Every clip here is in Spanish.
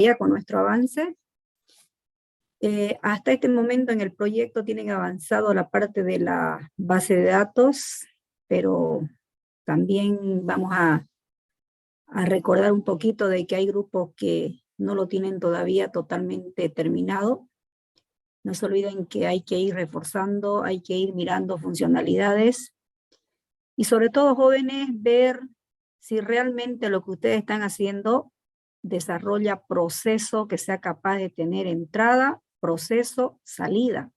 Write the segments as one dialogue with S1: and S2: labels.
S1: Ya con nuestro avance. Hasta este momento en el proyecto tienen avanzado la parte de la base de datos, pero también vamos a recordar un poquito de que hay grupos que no lo tienen todavía totalmente terminado. No se olviden que hay que ir reforzando, hay que ir mirando funcionalidades y sobre todo, jóvenes, ver si realmente lo que ustedes están haciendo desarrolla proceso que sea capaz de tener entrada, proceso, salida.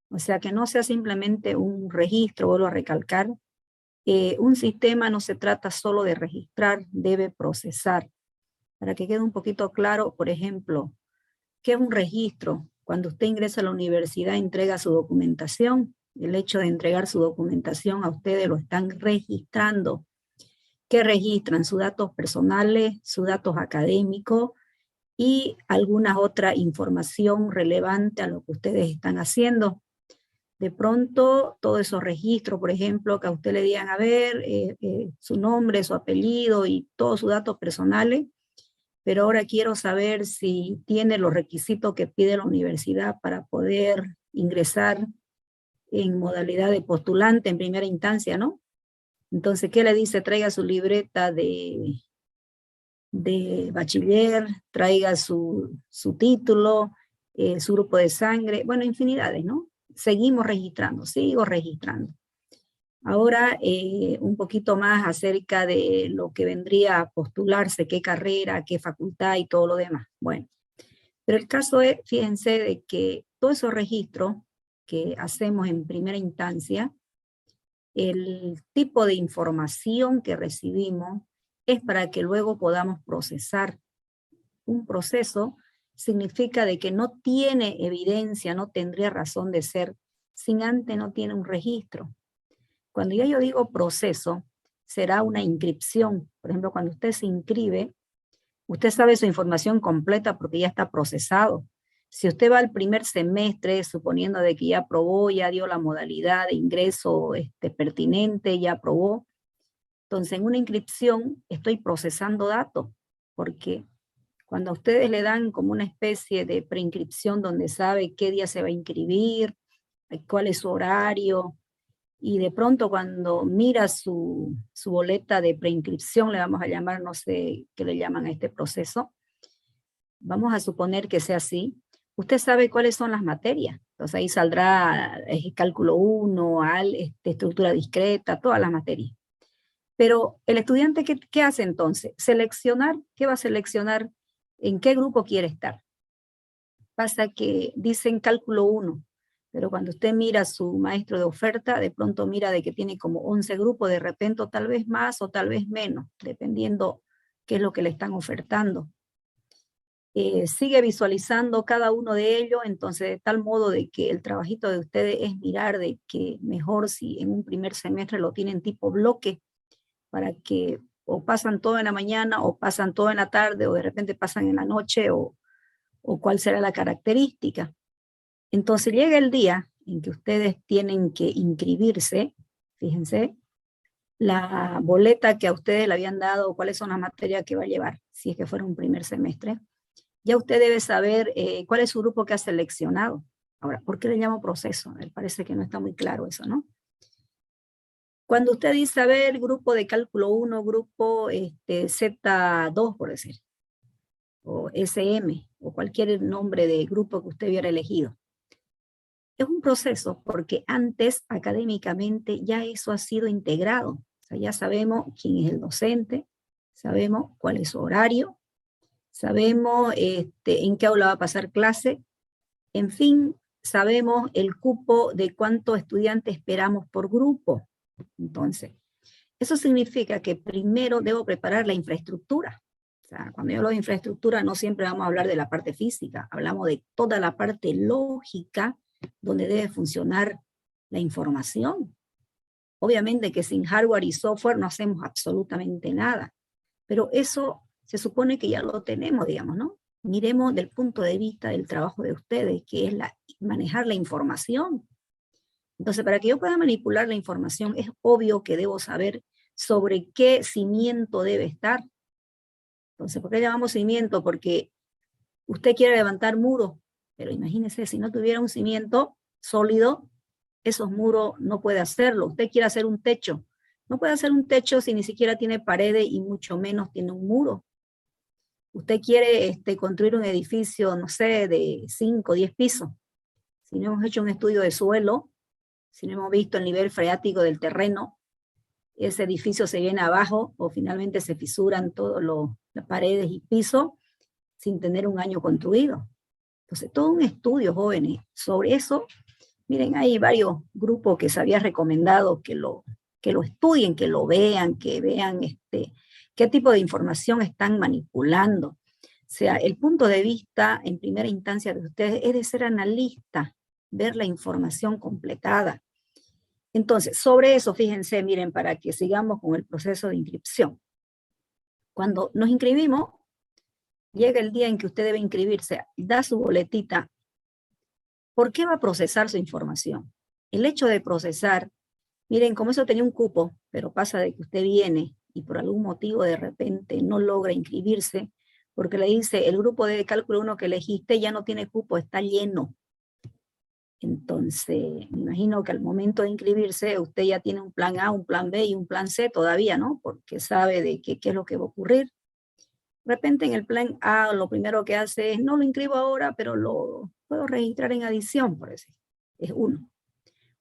S1: O sea, que no sea simplemente un registro, vuelvo a recalcar. Un sistema no se trata solo de registrar, debe procesar. Para que quede un poquito claro, por ejemplo, ¿qué es un registro? Cuando usted ingresa a la universidad, entrega su documentación. El hecho de entregar su documentación a ustedes lo están registrando. ¿Qué registran? Sus datos personales, sus datos académicos y alguna otra información relevante a lo que ustedes están haciendo. De pronto, todos esos registros, por ejemplo, que a usted le digan, a ver, su nombre, su apellido y todos sus datos personales, pero ahora quiero saber si tiene los requisitos que pide la universidad para poder ingresar en modalidad de postulante en primera instancia, ¿no? Entonces, ¿qué le dice? Traiga su libreta de bachiller, traiga su título, su grupo de sangre, bueno, infinidades, ¿no? Seguimos registrando, sigo registrando. Ahora un poquito más acerca de lo que vendría a postularse, qué carrera, qué facultad y todo lo demás. Bueno, pero el caso es, fíjense, de que todos esos registros que hacemos en primera instancia, el tipo de información que recibimos es para que luego podamos procesar. Un proceso significa de que no tiene evidencia, no tendría razón de ser, sin antes no tiene un registro. Cuando yo digo proceso, será una inscripción. Por ejemplo, cuando usted se inscribe, usted sabe su información completa porque ya está procesado. Si usted va al primer semestre, suponiendo de que ya aprobó, ya dio la modalidad de ingreso pertinente, ya aprobó, entonces en una inscripción estoy procesando datos, porque cuando ustedes le dan como una especie de preinscripción donde sabe qué día se va a inscribir, cuál es su horario, y de pronto cuando mira su boleta de preinscripción, le vamos a llamar, no sé qué le llaman a este proceso, vamos a suponer que sea así, usted sabe cuáles son las materias. Entonces ahí saldrá cálculo 1, estructura discreta, todas las materias. Pero el estudiante, ¿qué hace entonces? Seleccionar, ¿qué va a seleccionar? ¿En qué grupo quiere estar? Pasa que dicen cálculo 1, pero cuando usted mira a su maestro de oferta, de pronto mira de que tiene como 11 grupos, de repente o tal vez más o tal vez menos, dependiendo qué es lo que le están ofertando. Sigue visualizando cada uno de ellos, entonces de tal modo de que el trabajito de ustedes es mirar de que mejor si en un primer semestre lo tienen tipo bloque, para que o pasan todo en la mañana o pasan todo en la tarde o de repente pasan en la noche o cuál será la característica. Entonces llega el día en que ustedes tienen que inscribirse, fíjense, la boleta que a ustedes le habían dado, cuáles son las materias que va a llevar, si es que fuera un primer semestre. Ya usted debe saber cuál es su grupo que ha seleccionado. Ahora, ¿por qué le llamo proceso? Me parece que no está muy claro eso, ¿no? Cuando usted dice, a ver, grupo de cálculo 1, grupo Z2, por decir, o SM, o cualquier nombre de grupo que usted hubiera elegido. Es un proceso porque antes académicamente ya eso ha sido integrado. O sea, ya sabemos quién es el docente, sabemos cuál es su horario, sabemos en qué aula va a pasar clase, en fin, sabemos el cupo de cuántos estudiantes esperamos por grupo. Entonces, eso significa que primero debo preparar la infraestructura. O sea, cuando yo hablo de infraestructura no siempre vamos a hablar de la parte física, hablamos de toda la parte lógica donde debe funcionar la información. Obviamente que sin hardware y software no hacemos absolutamente nada, pero eso se supone que ya lo tenemos, digamos, ¿no? Miremos del punto de vista del trabajo de ustedes, que es manejar la información. Entonces, para que yo pueda manipular la información, es obvio que debo saber sobre qué cimiento debe estar. Entonces, ¿por qué llamamos cimiento? Porque Usted quiere levantar muros, pero imagínese, si no tuviera un cimiento sólido, esos muros no puede hacerlo. Usted quiere hacer un techo. No puede hacer un techo si ni siquiera tiene paredes y mucho menos tiene un muro. Usted quiere construir un edificio, no sé, de 5 o 10 pisos. Si no hemos hecho un estudio de suelo, si no hemos visto el nivel freático del terreno, ese edificio se viene abajo o finalmente se fisuran todas las paredes y pisos sin tener un año construido. Entonces, todo un estudio, jóvenes, sobre eso. Miren, hay varios grupos que se había recomendado que lo estudien, que lo vean, que vean qué tipo de información están manipulando. O sea, el punto de vista en primera instancia de ustedes es de ser analista, ver la información completada. Entonces, sobre eso, fíjense, miren, para que sigamos con el proceso de inscripción. Cuando nos inscribimos, llega el día en que usted debe inscribirse, da su boletita. ¿Por qué va a procesar su información? El hecho de procesar, miren, como eso tenía un cupo, pero pasa de que usted viene y por algún motivo de repente no logra inscribirse, porque le dice, el grupo de cálculo 1 que elegiste ya no tiene cupo, está lleno. Entonces, me imagino que al momento de inscribirse, usted ya tiene un plan A, un plan B y un plan C todavía, ¿no? Porque sabe de qué es lo que va a ocurrir. De repente en el plan A, lo primero que hace es, no lo inscribo ahora, pero lo puedo registrar en adición, por decir. Es uno.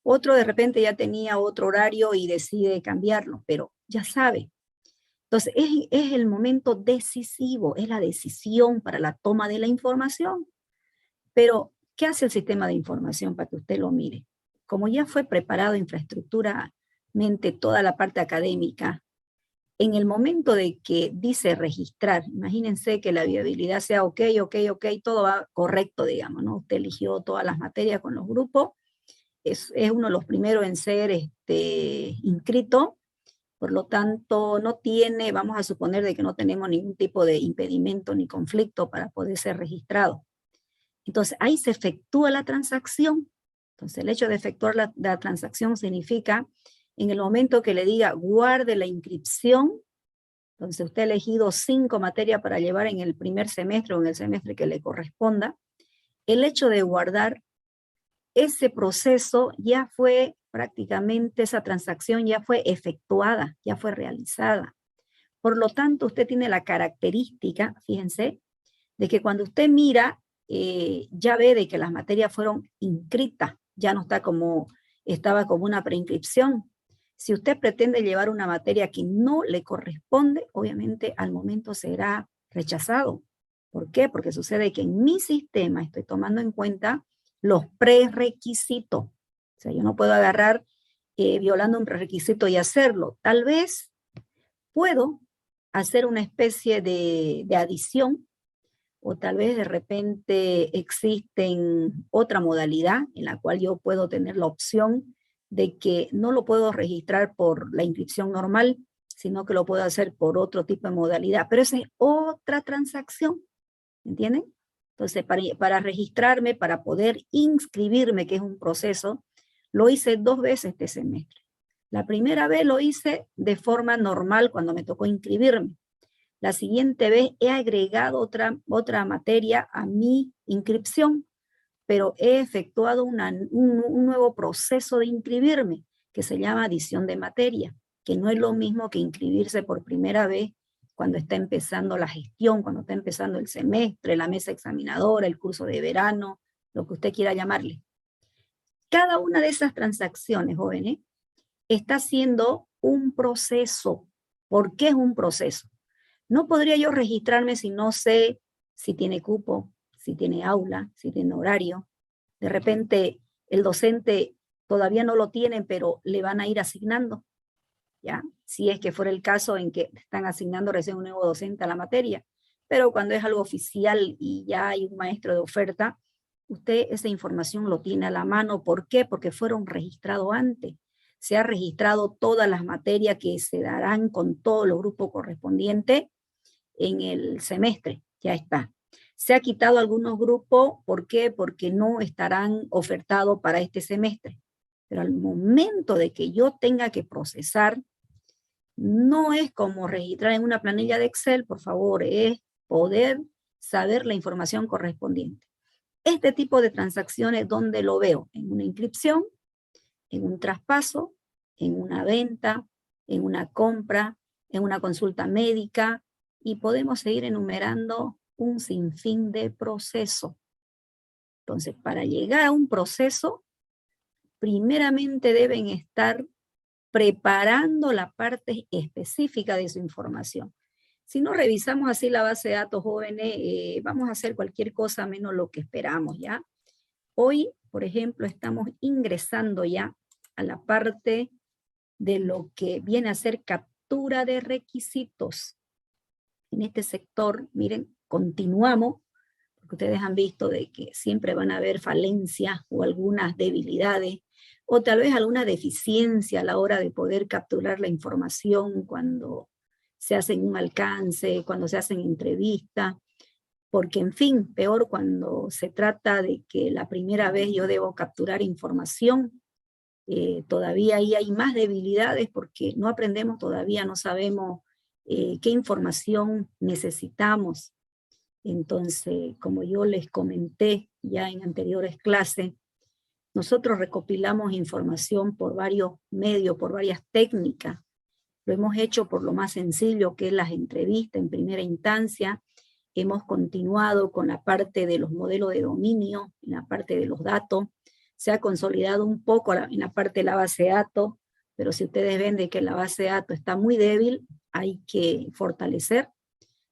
S1: Otro de repente ya tenía otro horario y decide cambiarlo, pero ya sabe. Entonces, es el momento decisivo, es la decisión para la toma de la información. Pero, ¿qué hace el sistema de información para que usted lo mire? Como ya fue preparado infraestructuralmente toda la parte académica, en el momento de que dice registrar, imagínense que la viabilidad sea ok, todo va correcto, digamos, ¿no? Usted eligió todas las materias con los grupos, es uno de los primeros en ser inscrito, por lo tanto no tiene, vamos a suponer de que no tenemos ningún tipo de impedimento ni conflicto para poder ser registrado. Entonces ahí se efectúa la transacción. Entonces el hecho de efectuar la transacción significa, en el momento que le diga guarde la inscripción, entonces usted ha elegido 5 materias para llevar en el primer semestre o en el semestre que le corresponda, el hecho de guardar ese proceso ya fue prácticamente, esa transacción ya fue efectuada, ya fue realizada. Por lo tanto, usted tiene la característica, fíjense, de que cuando usted mira, ya ve de que las materias fueron inscritas, ya no está como, estaba como una preinscripción. Si usted pretende llevar una materia que no le corresponde, obviamente al momento será rechazado. ¿Por qué? Porque sucede que en mi sistema estoy tomando en cuenta los prerequisitos. O sea, yo no puedo agarrar violando un prerequisito y hacerlo. Tal vez puedo hacer una especie de adición, o tal vez de repente existen otra modalidad en la cual yo puedo tener la opción de que no lo puedo registrar por la inscripción normal, sino que lo puedo hacer por otro tipo de modalidad. Pero esa es otra transacción, ¿entienden? Entonces, para registrarme, para poder inscribirme, que es un proceso, lo hice 2 veces este semestre. La primera vez lo hice de forma normal cuando me tocó inscribirme. La siguiente vez he agregado otra materia a mi inscripción, pero he efectuado un nuevo proceso de inscribirme, que se llama adición de materia, que no es lo mismo que inscribirse por primera vez cuando está empezando la gestión, cuando está empezando el semestre, la mesa examinadora, el curso de verano, lo que usted quiera llamarle. Cada una de esas transacciones, jóvenes, está haciendo un proceso. ¿Por qué es un proceso? No podría yo registrarme si no sé si tiene cupo, si tiene aula, si tiene horario. De repente el docente todavía no lo tiene, pero le van a ir asignando, ¿ya? Si es que fuera el caso en que están asignando recién un nuevo docente a la materia. Pero cuando es algo oficial y ya hay un maestro de oferta, usted esa información lo tiene a la mano. ¿Por qué? Porque fueron registrados antes. Se ha registrado todas las materias que se darán con todos los grupos correspondientes en el semestre, ya está. Se ha quitado algunos grupos, ¿por qué? Porque no estarán ofertados para este semestre. Pero al momento de que yo tenga que procesar, no es como registrar en una planilla de Excel, por favor, es poder saber la información correspondiente. Este tipo de transacciones, ¿dónde lo veo? En una inscripción, en un traspaso, en una venta, en una compra, en una consulta médica, y podemos seguir enumerando un sinfín de procesos. Entonces, para llegar a un proceso, primeramente deben estar preparando la parte específica de su información. Si no revisamos así la base de datos, jóvenes, vamos a hacer cualquier cosa menos lo que esperamos, ¿ya? Hoy, por ejemplo, estamos ingresando ya a la parte de lo que viene a ser captura de requisitos. En este sector, miren, continuamos, porque ustedes han visto de que siempre van a haber falencias o algunas debilidades, o tal vez alguna deficiencia a la hora de poder capturar la información cuando se hacen un alcance, cuando se hacen entrevistas, porque en fin, peor cuando se trata de que la primera vez yo debo capturar información, todavía ahí hay más debilidades porque no aprendemos todavía, no sabemos qué información necesitamos. Entonces, como yo les comenté ya en anteriores clases, nosotros recopilamos información por varios medios, por varias técnicas. Lo hemos hecho por lo más sencillo, que es las entrevistas en primera instancia. Hemos continuado con la parte de los modelos de dominio, en la parte de los datos. Se ha consolidado un poco en la parte de la base de datos, pero si ustedes ven de que la base de datos está muy débil, hay que fortalecer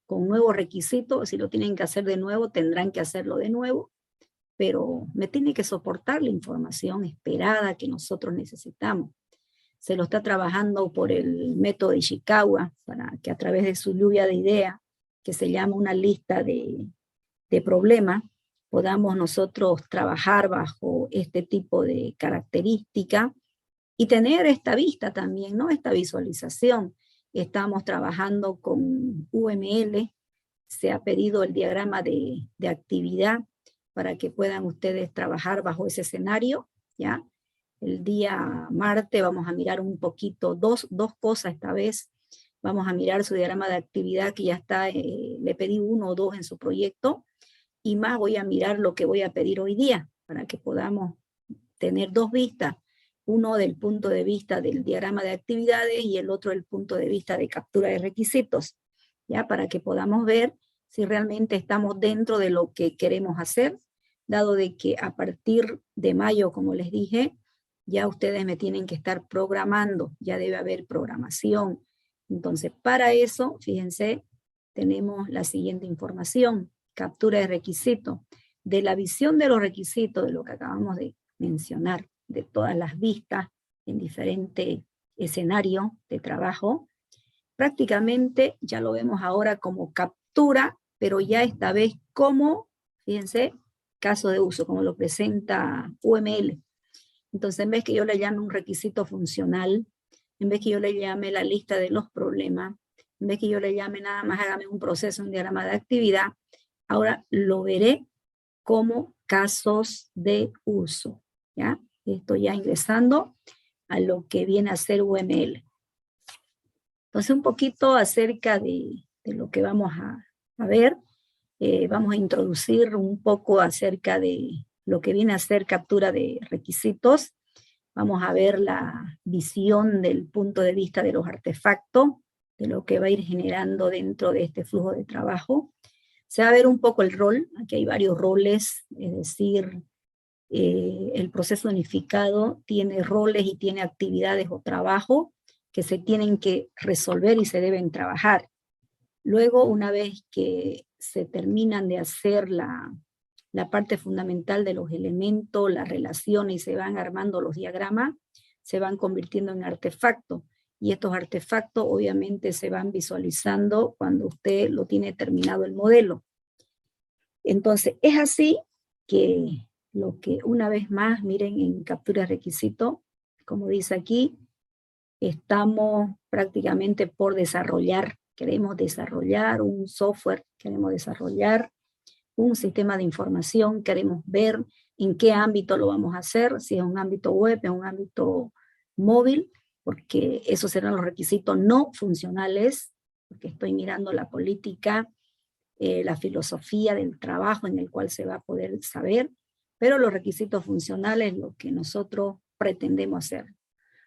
S1: con nuevos requisitos. Si lo tienen que hacer de nuevo, tendrán que hacerlo de nuevo, pero me tiene que soportar la información esperada que nosotros necesitamos. Se lo está trabajando por el método de Ishikawa, para que a través de su lluvia de ideas, que se llama una lista de problemas, podamos nosotros trabajar bajo este tipo de característica y tener esta vista también, ¿no? Esta visualización. Estamos trabajando con UML, se ha pedido el diagrama de actividad para que puedan ustedes trabajar bajo ese escenario, ¿ya? El día martes vamos a mirar un poquito, dos cosas esta vez. Vamos a mirar su diagrama de actividad que ya está, le pedí 1 o 2 en su proyecto, y más voy a mirar lo que voy a pedir hoy día, para que podamos tener 2 vistas, uno del punto de vista del diagrama de actividades y el otro del punto de vista de captura de requisitos, ¿ya? Para que podamos ver si realmente estamos dentro de lo que queremos hacer, dado de que a partir de mayo, como les dije, ya ustedes me tienen que estar programando, ya debe haber programación. Entonces, para eso, fíjense, tenemos la siguiente información: captura de requisitos, de la visión de los requisitos, de lo que acabamos de mencionar, de todas las vistas en diferentes escenarios de trabajo. Prácticamente ya lo vemos ahora como captura, pero ya esta vez como, fíjense, caso de uso, como lo presenta UML. Entonces, en vez que yo le llame un requisito funcional, en vez que yo le llame la lista de los problemas, en vez que yo le llame nada más hágame un proceso, un diagrama de actividad, ahora lo veré como casos de uso, ¿ya? Estoy ya ingresando a lo que viene a ser UML. Entonces, un poquito acerca de lo que vamos a ver. Vamos a introducir un poco acerca de lo que viene a ser captura de requisitos. Vamos a ver la visión del punto de vista de los artefactos, de lo que va a ir generando dentro de este flujo de trabajo. Se va a ver un poco el rol, aquí hay varios roles, es decir, el proceso unificado tiene roles y tiene actividades o trabajo que se tienen que resolver y se deben trabajar. Luego, una vez que se terminan de hacer la parte fundamental de los elementos, las relaciones, y se van armando los diagramas, se van convirtiendo en artefactos. Y estos artefactos obviamente se van visualizando cuando usted lo tiene terminado el modelo. Entonces, es así que lo que una vez más, miren en captura de requisito, como dice aquí, estamos prácticamente por desarrollar. Queremos desarrollar un software, queremos desarrollar un sistema de información, queremos ver en qué ámbito lo vamos a hacer, si es un ámbito web, en un ámbito móvil, porque esos serán los requisitos no funcionales, porque estoy mirando la política la filosofía del trabajo en el cual se va a poder saber, pero los requisitos funcionales, lo que nosotros pretendemos hacer.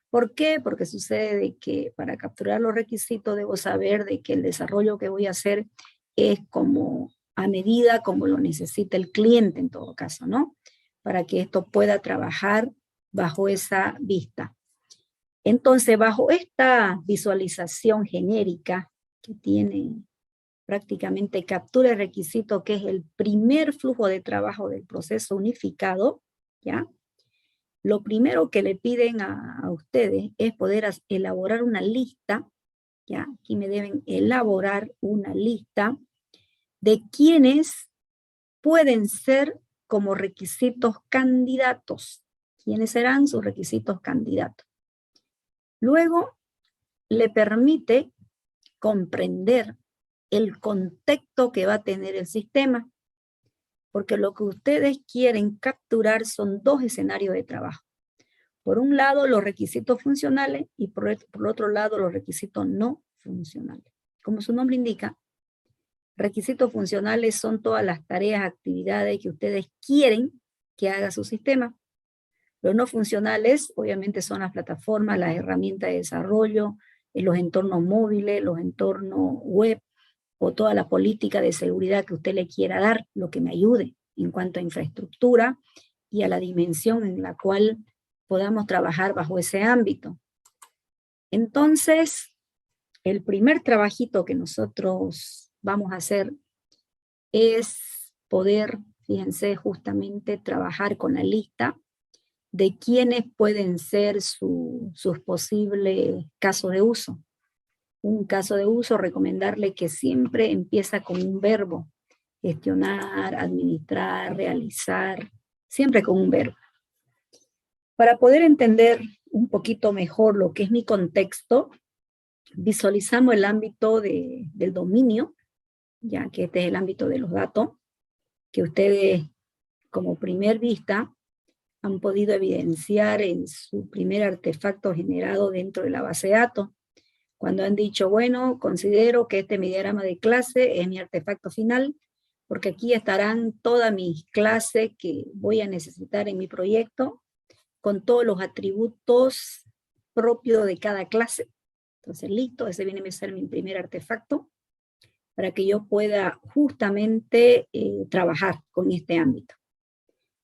S1: ¿Por qué? Porque sucede de que para capturar los requisitos debo saber de que el desarrollo que voy a hacer es como a medida como lo necesita el cliente en todo caso, ¿no? Para que esto pueda trabajar bajo esa vista. Entonces, bajo esta visualización genérica que tiene prácticamente captura el requisito, que es el primer flujo de trabajo del proceso unificado, ¿ya? Lo primero que le piden a ustedes es poder elaborar una lista, ¿ya? Aquí me deben elaborar una lista de quienes pueden ser como requisitos candidatos. ¿Quiénes serán sus requisitos candidatos? Luego, le permite comprender el contexto que va a tener el sistema, porque lo que ustedes quieren capturar son dos escenarios de trabajo. Por un lado, los requisitos funcionales y por otro lado, los requisitos no funcionales. Como su nombre indica, requisitos funcionales son todas las tareas, actividades que ustedes quieren que haga su sistema. Los no funcionales, obviamente, son las plataformas, las herramientas de desarrollo, los entornos móviles, los entornos web, o toda la política de seguridad que usted le quiera dar, lo que me ayude en cuanto a infraestructura y a la dimensión en la cual podamos trabajar bajo ese ámbito. Entonces, el primer trabajito que nosotros vamos a hacer es poder, fíjense, justamente trabajar con la lista de quiénes pueden ser sus posibles casos de uso. Un caso de uso, recomendarle que siempre empieza con un verbo. Gestionar, administrar, realizar, siempre con un verbo. Para poder entender un poquito mejor lo que es mi contexto, visualizamos el ámbito del dominio, ya que este es el ámbito de los datos, que ustedes como primer vista han podido evidenciar en su primer artefacto generado dentro de la base de datos. Cuando han dicho, bueno, considero que este mi diagrama de clase es mi artefacto final, porque aquí estarán todas mis clases que voy a necesitar en mi proyecto, con todos los atributos propios de cada clase. Entonces, listo, ese viene a ser mi primer artefacto, para que yo pueda justamente trabajar con este ámbito.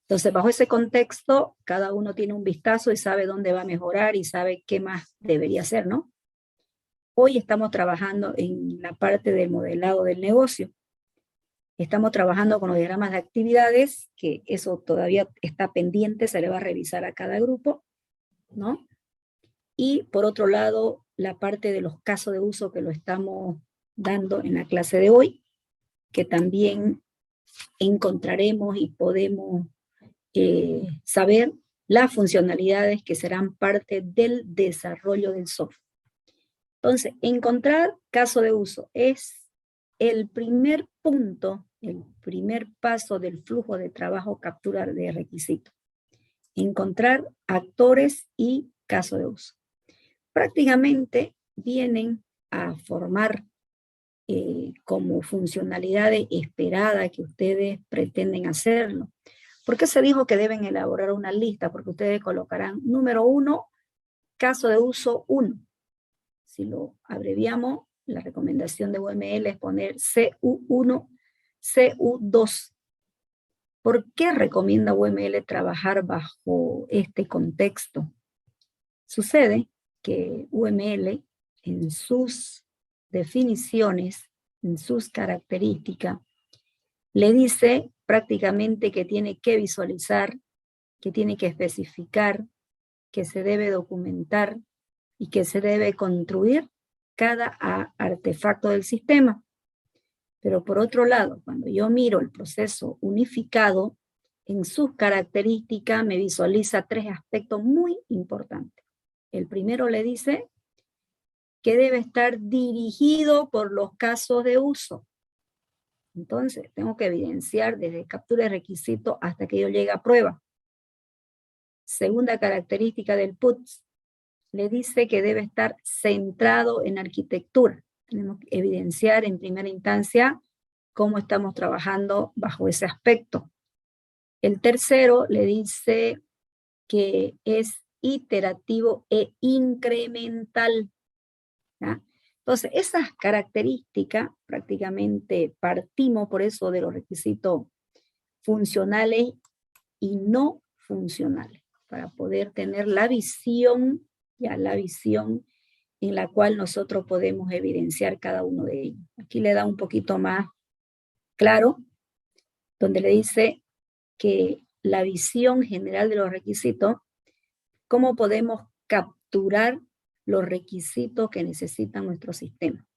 S1: Entonces, bajo ese contexto, cada uno tiene un vistazo y sabe dónde va a mejorar y sabe qué más debería hacer, ¿no? Hoy estamos trabajando en la parte del modelado del negocio. Estamos trabajando con los diagramas de actividades, que eso todavía está pendiente, se le va a revisar a cada grupo, ¿no? Y por otro lado, la parte de los casos de uso que lo estamos dando en la clase de hoy, que también encontraremos y podemos saber las funcionalidades que serán parte del desarrollo del software. Entonces, encontrar caso de uso es el primer punto, el primer paso del flujo de trabajo capturar de requisitos. Encontrar actores y caso de uso. Prácticamente vienen a formar como funcionalidades esperadas que ustedes pretenden hacerlo. ¿Por qué se dijo que deben elaborar una lista? Porque ustedes colocarán número 1, caso de uso 1. Si lo abreviamos, la recomendación de UML es poner CU1, CU2. ¿Por qué recomienda UML trabajar bajo este contexto? Sucede que UML en sus definiciones, en sus características, le dice prácticamente que tiene que visualizar, que tiene que especificar, que se debe documentar y que se debe construir cada artefacto del sistema. Pero por otro lado, cuando yo miro el proceso unificado, en sus características me visualiza 3 aspectos muy importantes. El primero le dice que debe estar dirigido por los casos de uso. Entonces, tengo que evidenciar desde captura de requisito hasta que yo llegue a prueba. Segunda característica del PUTS, le dice que debe estar centrado en arquitectura. Tenemos que evidenciar en primera instancia cómo estamos trabajando bajo ese aspecto. El tercero le dice que es iterativo e incremental, ¿ya? Entonces, esas características prácticamente partimos por eso de los requisitos funcionales y no funcionales, para poder tener la visión, ya la visión en la cual nosotros podemos evidenciar cada uno de ellos. Aquí le da un poquito más claro, donde le dice que la visión general de los requisitos, cómo podemos capturar los requisitos que necesita nuestro sistema.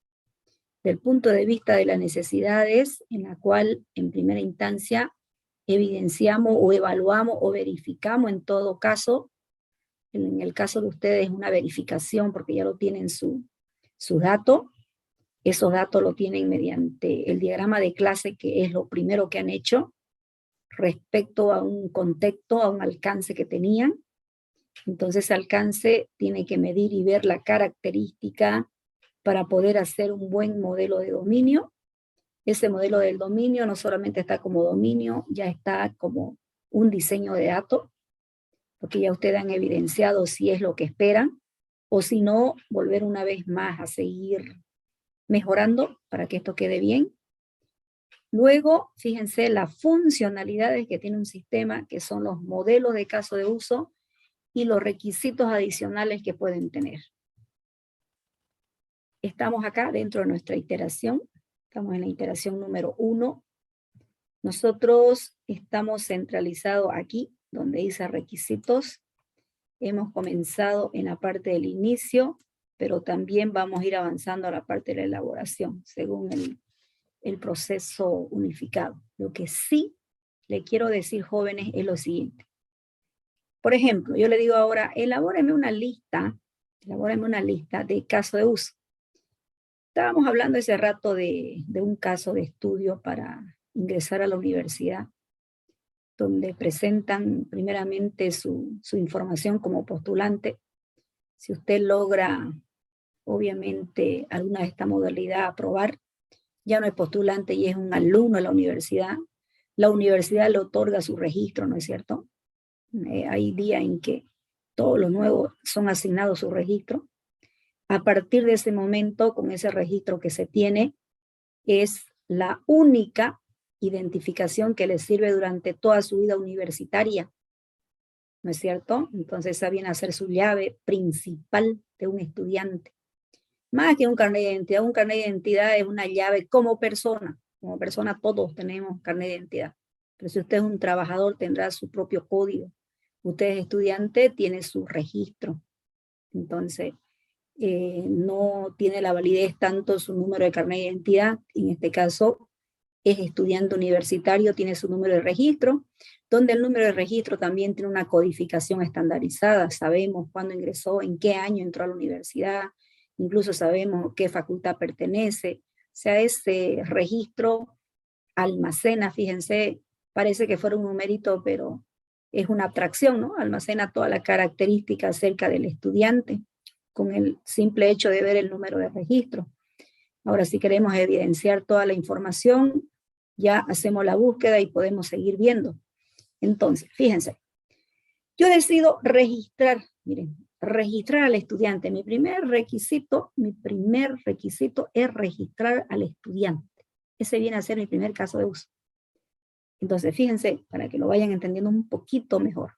S1: Del punto de vista de las necesidades, en la cual en primera instancia evidenciamos o evaluamos o verificamos en todo caso, en el caso de ustedes una verificación porque ya lo tienen sus datos, esos datos lo tienen mediante el diagrama de clase, que es lo primero que han hecho respecto a un contexto, a un alcance que tenían. Entonces ese alcance tiene que medir y ver la característica para poder hacer un buen modelo de dominio. Ese modelo del dominio no solamente está como dominio, ya está como un diseño de datos, porque ya ustedes han evidenciado si es lo que esperan, o si no, volver una vez más a seguir mejorando para que esto quede bien. Luego, fíjense las funcionalidades que tiene un sistema, que son los modelos de caso de uso y los requisitos adicionales que pueden tener. Estamos acá dentro de nuestra iteración, estamos en la iteración número 1. Nosotros estamos centralizados aquí, donde dice requisitos. Hemos comenzado en la parte del inicio, pero también vamos a ir avanzando a la parte de la elaboración, según el proceso unificado. Lo que sí le quiero decir, jóvenes, es lo siguiente. Por ejemplo, yo le digo ahora, elabóreme una lista de caso de uso. Estábamos hablando ese rato de un caso de estudio para ingresar a la universidad, donde presentan primeramente su información como postulante. Si usted logra, obviamente, alguna de esta modalidad aprobar, ya no es postulante y es un alumno de la universidad. La universidad le otorga su registro, ¿no es cierto? Hay días en que todos los nuevos son asignados su registro. A partir de ese momento, con ese registro que se tiene, es la única identificación que le sirve durante toda su vida universitaria, ¿no es cierto? Entonces esa viene a ser su llave principal de un estudiante. Más que un carnet de identidad, un carnet de identidad es una llave como persona todos tenemos carnet de identidad. Pero si usted es un trabajador, tendrá su propio código. Usted es estudiante, tiene su registro. Entonces, no tiene la validez tanto su número de carnet de identidad, en este caso es estudiante universitario, tiene su número de registro, donde el número de registro también tiene una codificación estandarizada, sabemos cuándo ingresó, en qué año entró a la universidad, incluso sabemos qué facultad pertenece, o sea, ese registro almacena, fíjense, parece que fuera un numerito, pero es una abstracción, ¿no? Almacena toda la característica acerca del estudiante, con el simple hecho de ver el número de registro. Ahora, si queremos evidenciar toda la información, ya hacemos la búsqueda y podemos seguir viendo. Entonces, fíjense, yo decido registrar, miren, registrar al estudiante. Mi primer requisito es registrar al estudiante. Ese viene a ser mi primer caso de uso. Entonces, fíjense, para que lo vayan entendiendo un poquito mejor.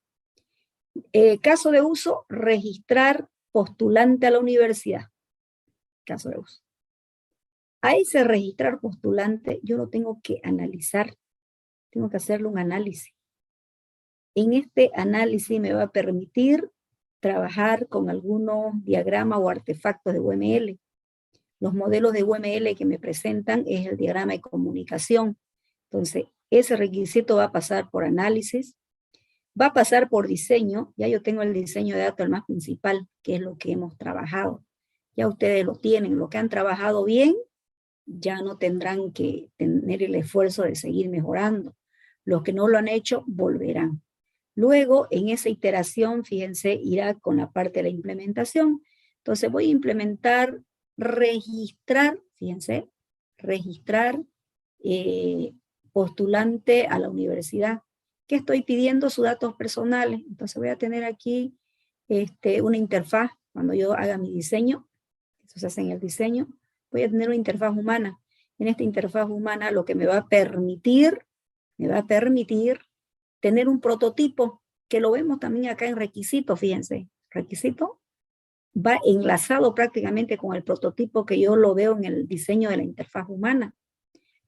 S1: Caso de uso, registrar postulante a la universidad. Caso de uso. A ese registrar postulante, yo lo tengo que analizar. Tengo que hacerle un análisis. En este análisis me va a permitir trabajar con algunos diagramas o artefactos de UML. Los modelos de UML que me presentan es el diagrama de comunicación. Entonces, ese requisito va a pasar por análisis, va a pasar por diseño. Ya yo tengo el diseño de datos, el más principal, que es lo que hemos trabajado. Ya ustedes lo tienen, lo que han trabajado bien, ya no tendrán que tener el esfuerzo de seguir mejorando. Los que no lo han hecho, volverán. Luego, en esa iteración, fíjense, irá con la parte de la implementación. Entonces voy a implementar, registrar, fíjense, registrar postulante a la universidad. ¿Qué estoy pidiendo? Sus datos personales. Entonces voy a tener aquí una interfaz. Cuando yo haga mi diseño, eso se hace en el diseño, voy a tener una interfaz humana. En esta interfaz humana lo que me va a permitir tener un prototipo, que lo vemos también acá en requisito, fíjense. Requisito va enlazado prácticamente con el prototipo que yo lo veo en el diseño de la interfaz humana.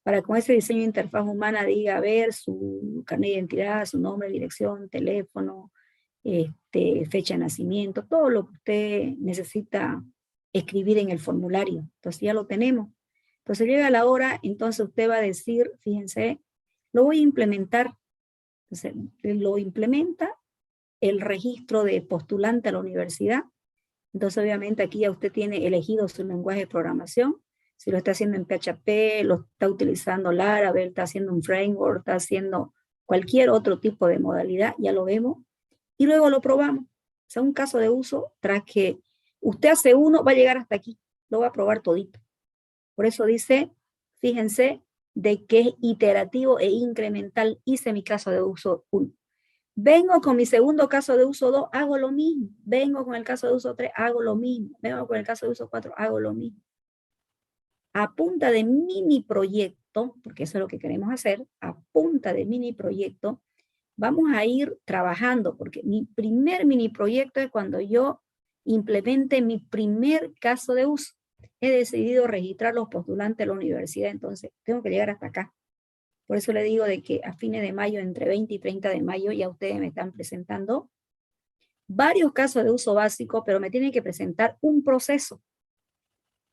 S1: Para con ese diseño de interfaz humana diga, a ver, su carnet de identidad, su nombre, dirección, teléfono, fecha de nacimiento, todo lo que usted necesita escribir en el formulario. Entonces ya lo tenemos. Entonces llega la hora, entonces usted va a decir, fíjense, lo voy a implementar. Entonces lo implementa el registro de postulante a la universidad. Entonces obviamente aquí ya usted tiene elegido su lenguaje de programación. Si lo está haciendo en PHP, lo está utilizando Laravel, está haciendo un framework, está haciendo cualquier otro tipo de modalidad, ya lo vemos. Y luego lo probamos. O sea, un caso de uso, tras que usted hace uno, va a llegar hasta aquí. Lo va a probar todito. Por eso dice, fíjense, de que es iterativo e incremental. Hice mi caso de uso 1. Vengo con mi segundo caso de uso 2, hago lo mismo. Vengo con el caso de uso 3, hago lo mismo. Vengo con el caso de uso 4, hago lo mismo. A punta de mini proyecto, porque eso es lo que queremos hacer, a punta de mini proyecto, vamos a ir trabajando, porque mi primer mini proyecto es cuando yo implemente mi primer caso de uso. He decidido registrar los postulantes de la universidad, entonces tengo que llegar hasta acá. Por eso le digo de que a fines de mayo, entre 20 y 30 de mayo, ya ustedes me están presentando varios casos de uso básico, pero me tienen que presentar un proceso.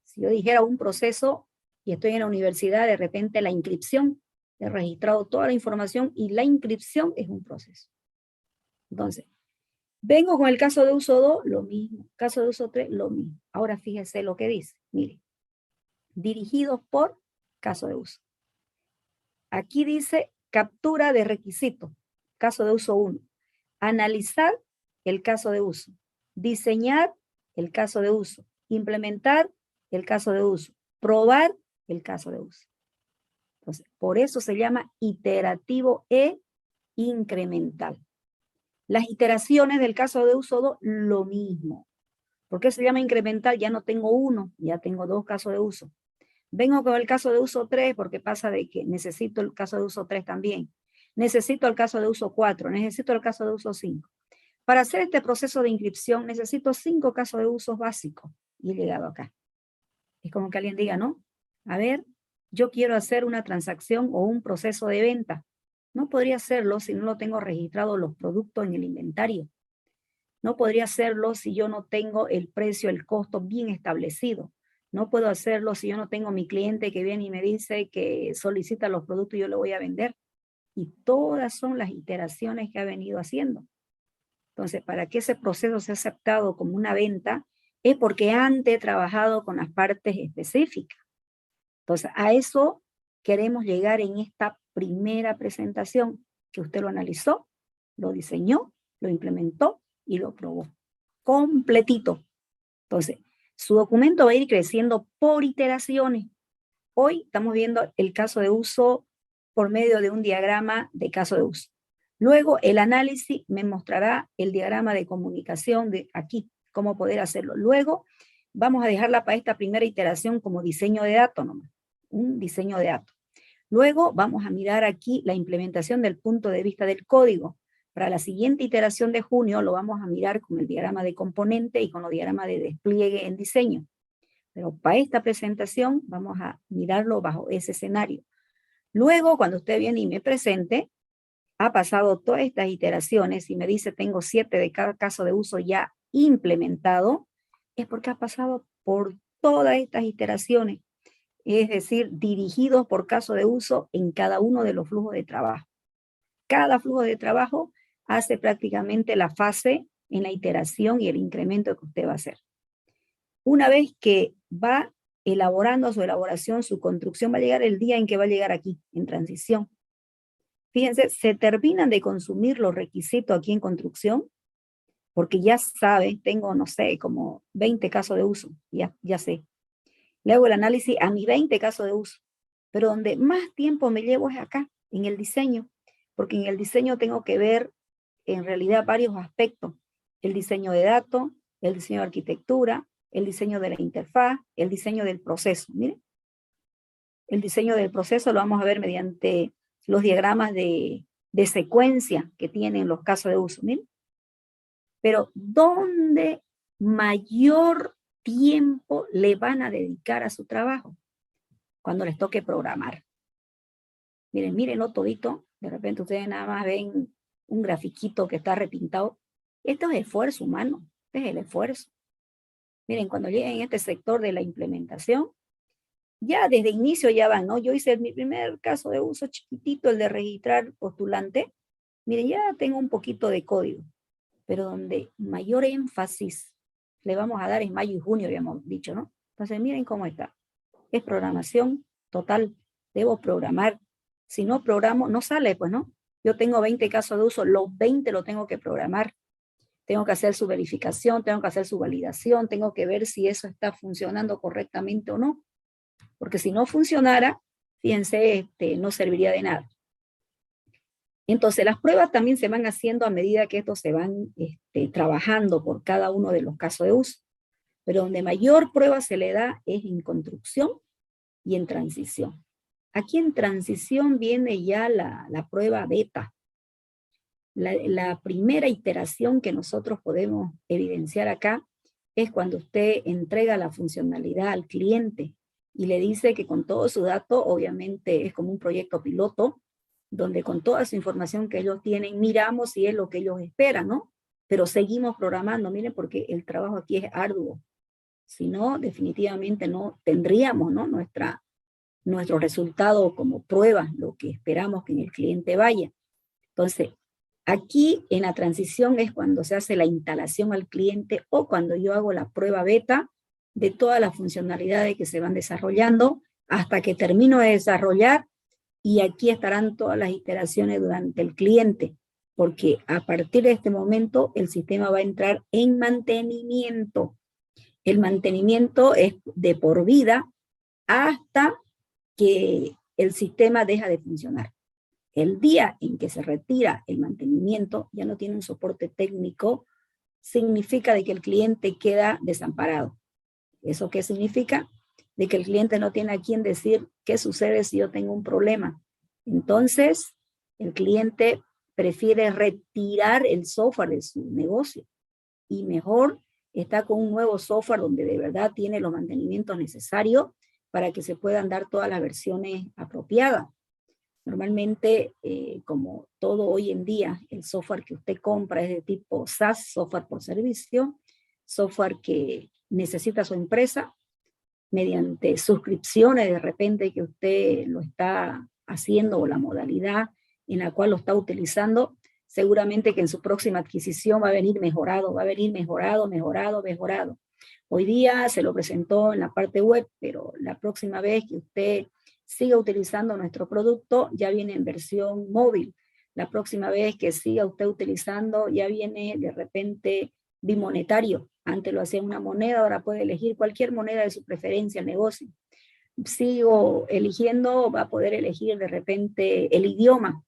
S1: Si yo dijera un proceso y estoy en la universidad, de repente la inscripción, he registrado toda la información y la inscripción es un proceso. Entonces, vengo con el caso de uso 2, lo mismo. Caso de uso 3, lo mismo. Ahora fíjese lo que dice. Mire, dirigidos por caso de uso. Aquí dice captura de requisito, caso de uso 1. Analizar el caso de uso. Diseñar el caso de uso. Implementar el caso de uso. Probar el caso de uso. Entonces, por eso se llama iterativo e incremental. Las iteraciones del caso de uso 2, lo mismo. ¿Por qué se llama incremental? Ya no tengo uno, ya tengo dos casos de uso. Vengo con el caso de uso 3 porque pasa de que necesito el caso de uso 3 también. Necesito el caso de uso 4, necesito el caso de uso 5. Para hacer este proceso de inscripción necesito 5 casos de usos básicos y he llegado acá. Es como que alguien diga, ¿no? A ver, yo quiero hacer una transacción o un proceso de venta. No podría hacerlo si no lo tengo registrado los productos en el inventario. No podría hacerlo si yo no tengo el precio, el costo bien establecido. No puedo hacerlo si yo no tengo mi cliente que viene y me dice que solicita los productos y yo le voy a vender. Y todas son las iteraciones que ha venido haciendo. Entonces, para que ese proceso sea aceptado como una venta, es porque antes he trabajado con las partes específicas. Entonces, a eso queremos llegar en esta primera presentación, que usted lo analizó, lo diseñó, lo implementó y lo probó. Completito. Entonces, su documento va a ir creciendo por iteraciones. Hoy estamos viendo el caso de uso por medio de un diagrama de caso de uso. Luego, el análisis me mostrará el diagrama de comunicación de aquí, cómo poder hacerlo. Luego, vamos a dejarla para esta primera iteración como diseño de datos nomás, un diseño de datos. Luego, vamos a mirar aquí la implementación del punto de vista del código. Para la siguiente iteración de junio lo vamos a mirar con el diagrama de componente y con los diagramas de despliegue en diseño. Pero para esta presentación vamos a mirarlo bajo ese escenario. Luego, cuando usted viene y me presente, ha pasado todas estas iteraciones y me dice tengo 7 de cada caso de uso ya implementado, es porque ha pasado por todas estas iteraciones, es decir, dirigidos por caso de uso en cada uno de los flujos de trabajo. Cada flujo de trabajo hace prácticamente la fase en la iteración y el incremento que usted va a hacer. Una vez que va elaborando su elaboración, su construcción, va a llegar el día en que va a llegar aquí, en transición. Fíjense, se terminan de consumir los requisitos aquí en construcción, porque ya saben, tengo, no sé, como 20 casos de uso, ya sé. Le hago el análisis a mis 20 casos de uso, pero donde más tiempo me llevo es acá, en el diseño, porque en el diseño tengo que ver en realidad varios aspectos: el diseño de datos, el diseño de arquitectura, el diseño de la interfaz, el diseño del proceso. Miren, el diseño del proceso lo vamos a ver mediante los diagramas de secuencia que tienen los casos de uso. Miren, pero ¿dónde mayor tiempo le van a dedicar a su trabajo? Cuando les toque programar. Miren, mírenlo todito. De repente ustedes nada más ven un grafiquito que está repintado. Esto es esfuerzo humano. Este es el esfuerzo. Miren, cuando lleguen a este sector de la implementación, ya desde inicio ya van, ¿no? Yo hice mi primer caso de uso chiquitito, el de registrar postulante. Miren, ya tengo un poquito de código, pero donde mayor énfasis le vamos a dar es mayo y junio, habíamos dicho, ¿no? Entonces, miren cómo está. Es programación total. Debo programar. Si no programo, no sale, pues, ¿no? Yo tengo 20 casos de uso, los 20 lo tengo que programar. Tengo que hacer su verificación, tengo que hacer su validación, tengo que ver si eso está funcionando correctamente o no. Porque si no funcionara, fíjense, no serviría de nada. Entonces, las pruebas también se van haciendo a medida que estos se van trabajando por cada uno de los casos de uso. Pero donde mayor prueba se le da es en construcción y en transición. Aquí en transición viene ya la prueba beta. La primera iteración que nosotros podemos evidenciar acá es cuando usted entrega la funcionalidad al cliente y le dice que con todo su dato, obviamente es como un proyecto piloto, donde con toda su información que ellos tienen, miramos si es lo que ellos esperan, ¿no? Pero seguimos programando, miren, porque el trabajo aquí es arduo. Si no, definitivamente no tendríamos, ¿no?, nuestro resultado como prueba, lo que esperamos que en el cliente vaya. Entonces, aquí en la transición es cuando se hace la instalación al cliente o cuando yo hago la prueba beta de todas las funcionalidades que se van desarrollando hasta que termino de desarrollar, y aquí estarán todas las iteraciones durante el cliente, porque a partir de este momento el sistema va a entrar en mantenimiento. El mantenimiento es de por vida hasta que el sistema deja de funcionar. El día en que se retira el mantenimiento, ya no tiene un soporte técnico, significa de que el cliente queda desamparado. ¿Eso qué significa? De que el cliente no tiene a quién decir qué sucede si yo tengo un problema. Entonces, el cliente prefiere retirar el software de su negocio y mejor está con un nuevo software donde de verdad tiene los mantenimientos necesarios para que se puedan dar todas las versiones apropiadas. Normalmente, como todo hoy en día, el software que usted compra es de tipo SaaS, software por servicio, software que necesita su empresa mediante suscripciones de repente que usted lo está haciendo, o la modalidad en la cual lo está utilizando, seguramente que en su próxima adquisición va a venir mejorado, mejorado. Hoy día se lo presentó en la parte web, pero la próxima vez que usted siga utilizando nuestro producto, ya viene en versión móvil. La próxima vez que siga usted utilizando, ya viene de repente bimonetario. Antes lo hacía una moneda, ahora puede elegir cualquier moneda de su preferencia al negocio. Sigo eligiendo, va a poder elegir de repente el idioma.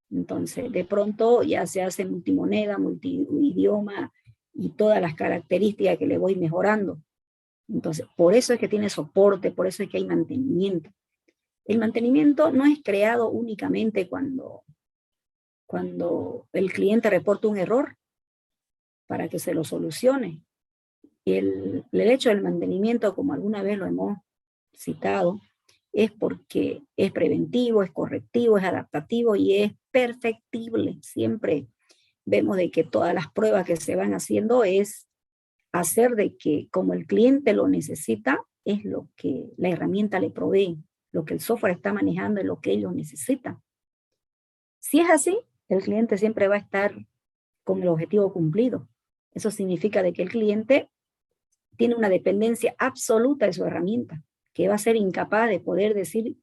S1: Entonces, de pronto ya se hace multimoneda, multiidioma y todas las características que le voy mejorando. Entonces, por eso es que tiene soporte, por eso es que hay mantenimiento. El mantenimiento no es creado únicamente cuando el cliente reporta un error para que se lo solucione. El hecho del mantenimiento, como alguna vez lo hemos citado, es porque es preventivo, es correctivo, es adaptativo y es perfectible. Siempre vemos de que todas las pruebas que se van haciendo es hacer de que, como el cliente lo necesita, es lo que la herramienta le provee, lo que el software está manejando es lo que ellos necesitan. Si es así, el cliente siempre va a estar con el objetivo cumplido. Eso significa de que el cliente tiene una dependencia absoluta de su herramienta, que va a ser incapaz de poder decir,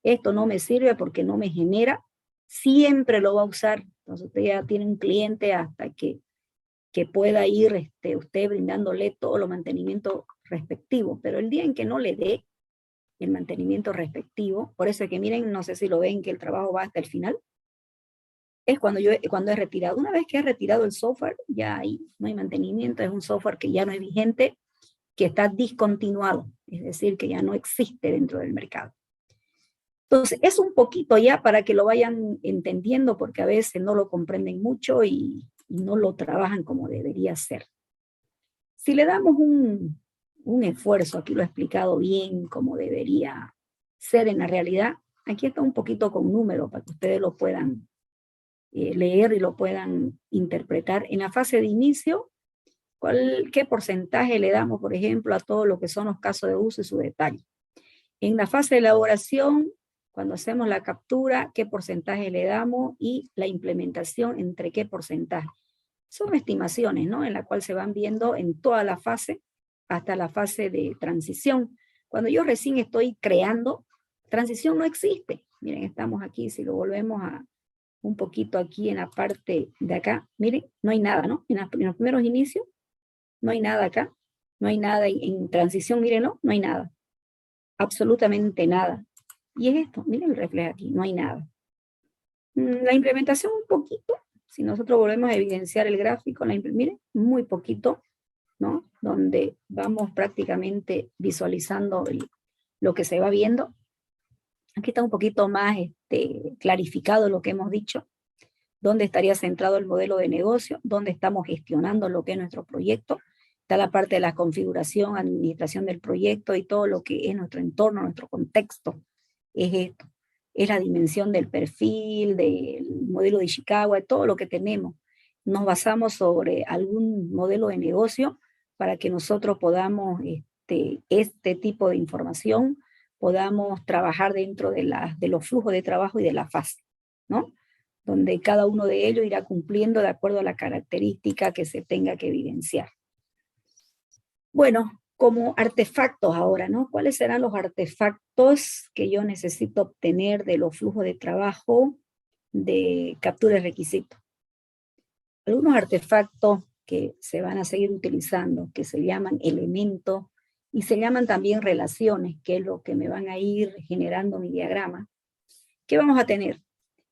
S1: esto no me sirve porque no me genera, siempre lo va a usar. Entonces usted ya tiene un cliente hasta que pueda ir usted brindándole todo los mantenimiento respectivo, pero el día en que no le dé, el mantenimiento respectivo. Por eso es que miren, no sé si lo ven, que el trabajo va hasta el final. Es cuando he retirado. Una vez que he retirado el software, ya ahí no hay mantenimiento, es un software que ya no es vigente, que está discontinuado, es decir, que ya no existe dentro del mercado. Entonces, es un poquito ya para que lo vayan entendiendo, porque a veces no lo comprenden mucho y no lo trabajan como debería ser. Si le damos un esfuerzo, aquí lo he explicado bien como debería ser en la realidad, aquí está un poquito con números para que ustedes lo puedan leer y lo puedan interpretar. En la fase de inicio, ¿qué porcentaje le damos, por ejemplo, a todo lo que son los casos de uso y su detalle? En la fase de elaboración, cuando hacemos la captura, ¿qué porcentaje le damos? Y la implementación, ¿entre qué porcentaje? Son estimaciones, ¿no? En la cual se van viendo en toda la fase, hasta la fase de transición. Cuando yo recién estoy creando, transición no existe. Miren, estamos aquí, si lo volvemos a un poquito aquí en la parte de acá, miren, no hay nada, ¿no? En los primeros inicios, no hay nada acá, no hay nada en transición, mírenlo, no hay nada, absolutamente nada. Y es esto, miren el reflejo aquí, no hay nada. La implementación un poquito, si nosotros volvemos a evidenciar el gráfico, miren, muy poquito, ¿no? Donde vamos prácticamente visualizando lo que se va viendo. Aquí está un poquito más clarificado lo que hemos dicho, dónde estaría centrado el modelo de negocio, dónde estamos gestionando lo que es nuestro proyecto. Está la parte de la configuración, administración del proyecto y todo lo que es nuestro entorno, nuestro contexto. Es esto. Es la dimensión del perfil, del modelo de Chicago, de todo lo que tenemos. Nos basamos sobre algún modelo de negocio para que nosotros podamos, este tipo de información, podamos trabajar dentro de los flujos de trabajo y de la fase, ¿no? Donde cada uno de ellos irá cumpliendo de acuerdo a la característica que se tenga que evidenciar. Bueno, como artefactos ahora, ¿no? ¿Cuáles serán los artefactos que yo necesito obtener de los flujos de trabajo de captura de requisitos? Algunos artefactos que se van a seguir utilizando, que se llaman elementos y se llaman también relaciones, que es lo que me van a ir generando mi diagrama. ¿Qué vamos a tener?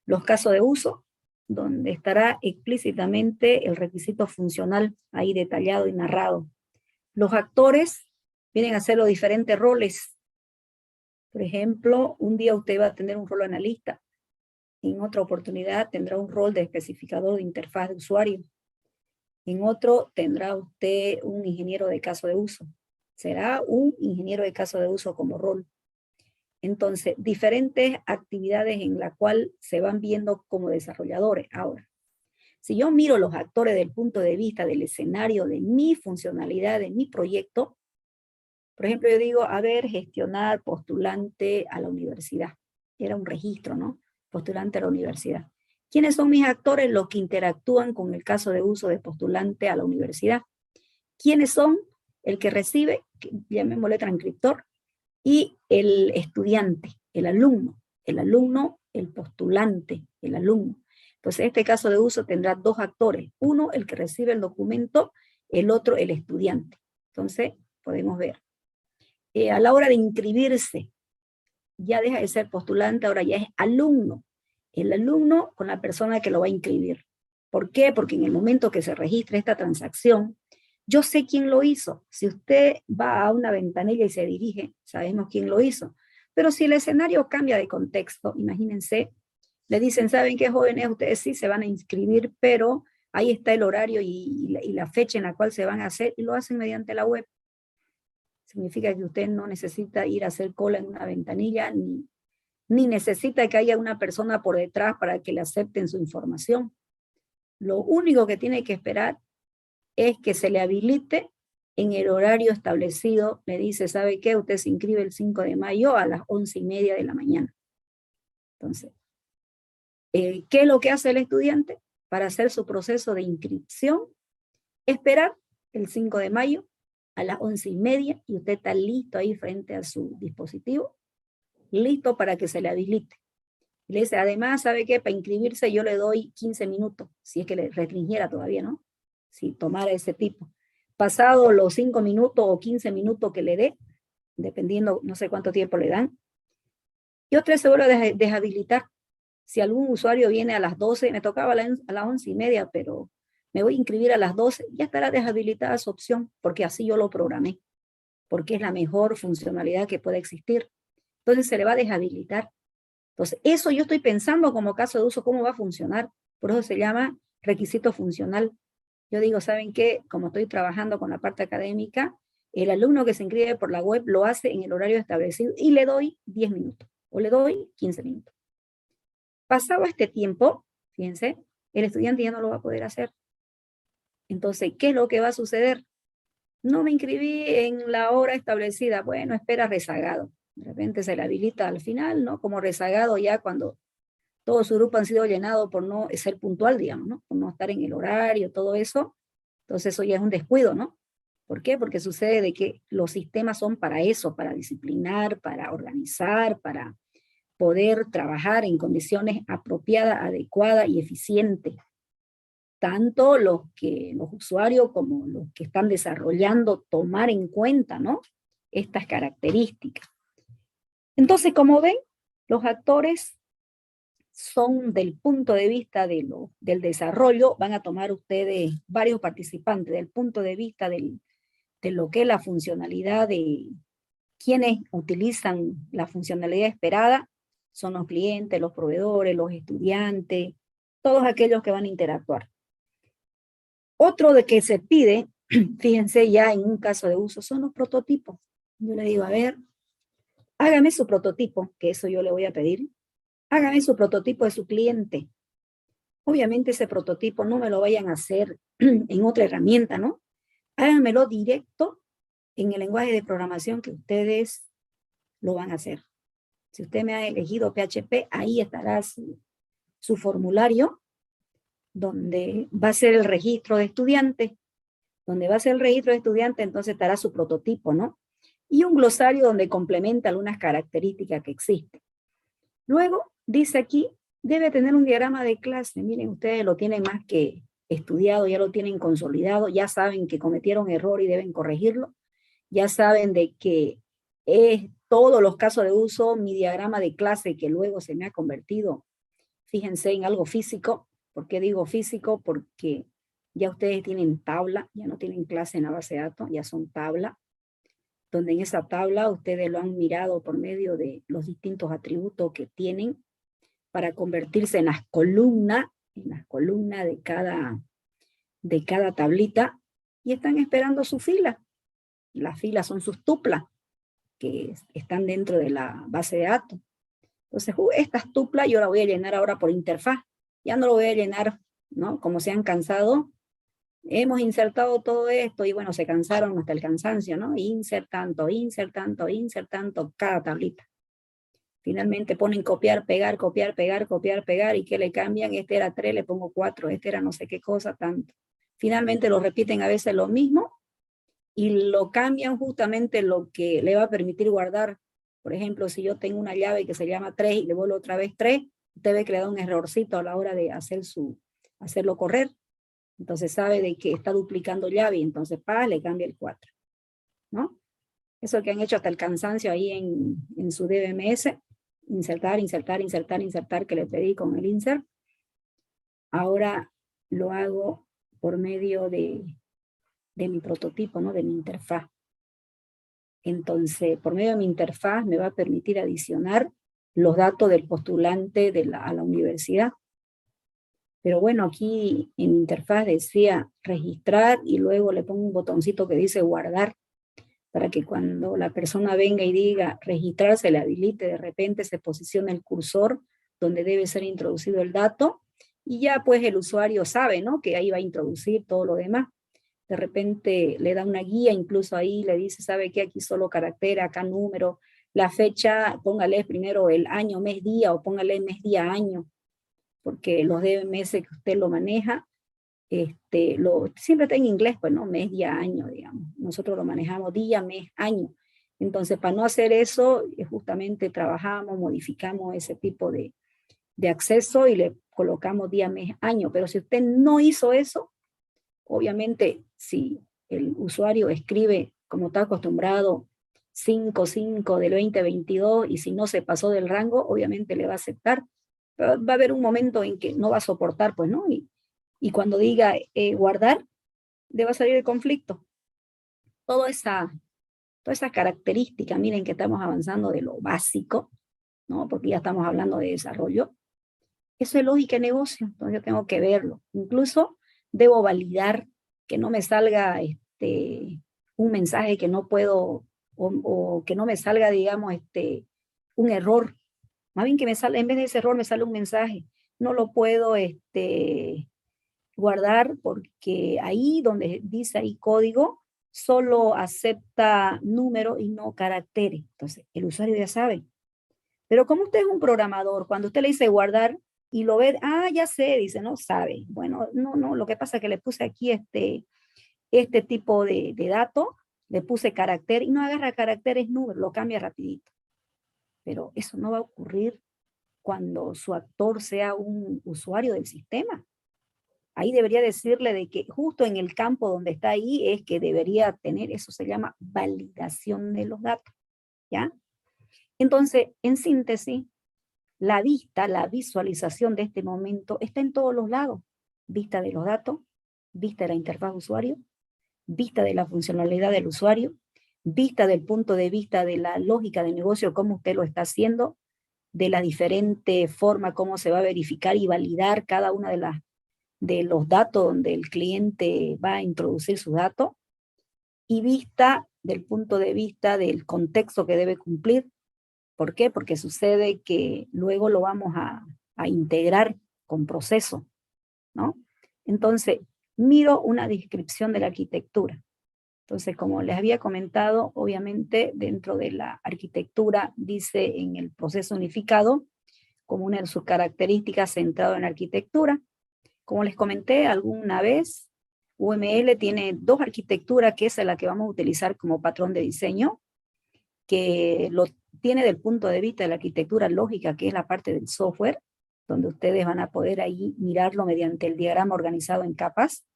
S1: Los casos de uso, donde estará explícitamente el requisito funcional ahí detallado y narrado. Los actores vienen a hacer los diferentes roles. Por ejemplo, un día usted va a tener un rol analista, en otra oportunidad tendrá un rol de especificador de interfaz de usuario, en otro tendrá usted un ingeniero de caso de uso. Será un ingeniero de caso de uso como rol. Entonces, diferentes actividades en las cuales se van viendo como desarrolladores. Ahora, si yo miro los actores desde el punto de vista del escenario de mi funcionalidad, de mi proyecto, por ejemplo, yo digo, a ver, gestionar postulante a la universidad. Era un registro, ¿no? Postulante a la universidad. ¿Quiénes son mis actores? Los que interactúan con el caso de uso de postulante a la universidad. ¿Quiénes son? El que recibe, llamémosle transcriptor, y el estudiante, el alumno, el postulante, el alumno. Entonces, este caso de uso tendrá dos actores. Uno, el que recibe el documento, el otro, el estudiante. Entonces, podemos ver. A la hora de inscribirse, ya deja de ser postulante, ahora ya es alumno. El alumno con la persona que lo va a inscribir. ¿Por qué? Porque en el momento que se registre esta transacción, yo sé quién lo hizo. Si usted va a una ventanilla y se dirige, sabemos quién lo hizo. Pero si el escenario cambia de contexto, imagínense, le dicen, ¿saben qué, jóvenes? Ustedes sí se van a inscribir, pero ahí está el horario y la fecha en la cual se van a hacer, y lo hacen mediante la web. Significa que usted no necesita ir a hacer cola en una ventanilla, ni necesita que haya una persona por detrás para que le acepten su información. Lo único que tiene que esperar es que se le habilite en el horario establecido. Le dice, ¿sabe qué? Usted se inscribe el 5 de mayo a las 11:30 de la mañana. Entonces, ¿qué es lo que hace el estudiante para hacer su proceso de inscripción? Esperar el 5 de mayo a las 11:30 y usted está listo ahí frente a su dispositivo, listo para que se le habilite. Le dice, además, ¿sabe qué? Para inscribirse yo le doy 15 minutos, si es que le restringiera todavía, ¿no? Si tomara ese tipo. Pasado los 5 minutos o 15 minutos que le dé, dependiendo, no sé cuánto tiempo le dan. Y otra se vuelve a deshabilitar. Si algún usuario viene a las 12, me tocaba a las 11:30, pero me voy a inscribir a las 12, ya estará deshabilitada su opción, porque así yo lo programé, porque es la mejor funcionalidad que puede existir. Entonces se le va a deshabilitar. Entonces, eso yo estoy pensando como caso de uso, cómo va a funcionar. Por eso se llama requisito funcional. Yo digo, ¿saben qué? Como estoy trabajando con la parte académica, el alumno que se inscribe por la web lo hace en el horario establecido y le doy 10 minutos o le doy 15 minutos. Pasado este tiempo, fíjense, el estudiante ya no lo va a poder hacer. Entonces, ¿qué es lo que va a suceder? No me inscribí en la hora establecida. Bueno, espera rezagado. De repente se le habilita al final, ¿no? Como rezagado ya cuando todo su grupo han sido llenado por no ser puntual, digamos, ¿no? Por no estar en el horario, todo eso. Entonces eso ya es un descuido, ¿no? ¿Por qué? Porque sucede de que los sistemas son para eso, para disciplinar, para organizar, para poder trabajar en condiciones apropiadas, adecuadas y eficientes. Tanto los usuarios como los que están desarrollando tomar en cuenta, ¿no? Estas características. Entonces, como ven, los actores son del punto de vista del desarrollo, van a tomar ustedes varios participantes del punto de vista de lo que es la funcionalidad de quienes utilizan la funcionalidad esperada, son los clientes, los proveedores, los estudiantes, todos aquellos que van a interactuar. Otro de que se pide, fíjense ya en un caso de uso, son los prototipos. Yo le digo, a ver, hágame su prototipo, que eso yo le voy a pedir. Hágame su prototipo de su cliente. Obviamente ese prototipo no me lo vayan a hacer en otra herramienta, ¿no? Háganmelo directo en el lenguaje de programación que ustedes lo van a hacer. Si usted me ha elegido PHP, ahí estará su formulario, donde va a ser el registro de estudiantes. Donde va a ser el registro de estudiantes, entonces estará su prototipo, ¿no? Y un glosario donde complementa algunas características que existen. Luego, dice aquí, debe tener un diagrama de clase. Miren, ustedes lo tienen más que estudiado, ya lo tienen consolidado, ya saben que cometieron error y deben corregirlo. Ya saben de que es todos los casos de uso, mi diagrama de clase que luego se me ha convertido, fíjense, en algo físico. ¿Por qué digo físico? Porque ya ustedes tienen tabla, ya no tienen clase en la base de datos, ya son tabla, donde en esa tabla ustedes lo han mirado por medio de los distintos atributos que tienen para convertirse en las columnas de cada tablita, y están esperando su fila. Las filas son sus tuplas, que están dentro de la base de datos. Entonces, estas tuplas yo las voy a llenar ahora por interfaz. Ya no lo voy a llenar, ¿no? Como se han cansado. Hemos insertado todo esto y bueno, se cansaron hasta el cansancio, ¿no? Insert tanto, cada tablita. Finalmente ponen copiar, pegar, copiar, pegar, copiar, pegar, y ¿qué le cambian? Este era 3, le pongo 4, este era no sé qué cosa, tanto. Finalmente lo repiten a veces lo mismo y lo cambian justamente lo que le va a permitir guardar. Por ejemplo, si yo tengo una llave que se llama 3 y le vuelvo otra vez 3, usted ve que le da un errorcito a la hora de hacerlo correr. Entonces sabe de que está duplicando llave y entonces le cambia el 4, ¿no? Eso que han hecho hasta el cansancio ahí en su DBMS, insertar, insertar, insertar, insertar, que le pedí con el insert. Ahora lo hago por medio de mi prototipo, ¿no? De mi interfaz. Entonces, por medio de mi interfaz me va a permitir adicionar los datos del postulante a la universidad. Pero bueno, aquí en interfaz decía registrar y luego le pongo un botoncito que dice guardar, para que cuando la persona venga y diga registrar, se le habilite, de repente se posiciona el cursor donde debe ser introducido el dato y ya pues el usuario sabe, ¿no? Que ahí va a introducir todo lo demás. De repente le da una guía, incluso ahí le dice, ¿sabe qué? Aquí solo carácter, acá número, la fecha, póngale primero el año, mes, día, o póngale mes, día, año, porque los DMS que usted lo maneja, siempre está en inglés, pues no, mes, día, año, digamos. Nosotros lo manejamos día, mes, año. Entonces, para no hacer eso, justamente trabajamos, modificamos ese tipo de acceso y le colocamos día, mes, año. Pero si usted no hizo eso, obviamente, si el usuario escribe como está acostumbrado 5 del 2022 y si no se pasó del rango, obviamente le va a aceptar. Pero va a haber un momento en que no va a soportar, pues, ¿no? Y cuando diga guardar, le va a salir el conflicto. Toda esa característica, miren que estamos avanzando de lo básico, ¿no? Porque ya estamos hablando de desarrollo. Eso es lógica de negocio, entonces yo tengo que verlo. Incluso debo validar que no me salga un mensaje que no puedo, o que no me salga, digamos, un error. Más bien que me sale, en vez de ese error me sale un mensaje. No lo puedo guardar porque ahí donde dice ahí código, solo acepta número y no caracteres. Entonces, el usuario ya sabe. Pero como usted es un programador, cuando usted le dice guardar y lo ve, ya sé, dice, no sabe. Bueno, no, lo que pasa es que le puse aquí este tipo de dato, le puse carácter y no agarra caracteres número, lo cambia rapidito. Pero eso no va a ocurrir cuando su actor sea un usuario del sistema. Ahí debería decirle de que justo en el campo donde está ahí es que debería tener, eso se llama validación de los datos, ¿ya? Entonces, en síntesis, la vista, la visualización de este momento está en todos los lados. Vista de los datos, vista de la interfaz de usuario, vista de la funcionalidad del usuario, vista del punto de vista de la lógica de negocio, cómo usted lo está haciendo, de la diferente forma, cómo se va a verificar y validar cada una de los datos donde el cliente va a introducir su dato, y vista del punto de vista del contexto que debe cumplir. ¿Por qué? Porque sucede que luego lo vamos a integrar con proceso, ¿no? Entonces, miro una descripción de la arquitectura. Entonces, como les había comentado, obviamente dentro de la arquitectura dice en el proceso unificado, como una de sus características centrado en la arquitectura. Como les comenté alguna vez, UML tiene dos arquitecturas, que es la que vamos a utilizar como patrón de diseño, que lo tiene del punto de vista de la arquitectura lógica, que es la parte del software, donde ustedes van a poder ahí mirarlo mediante el diagrama organizado en capas,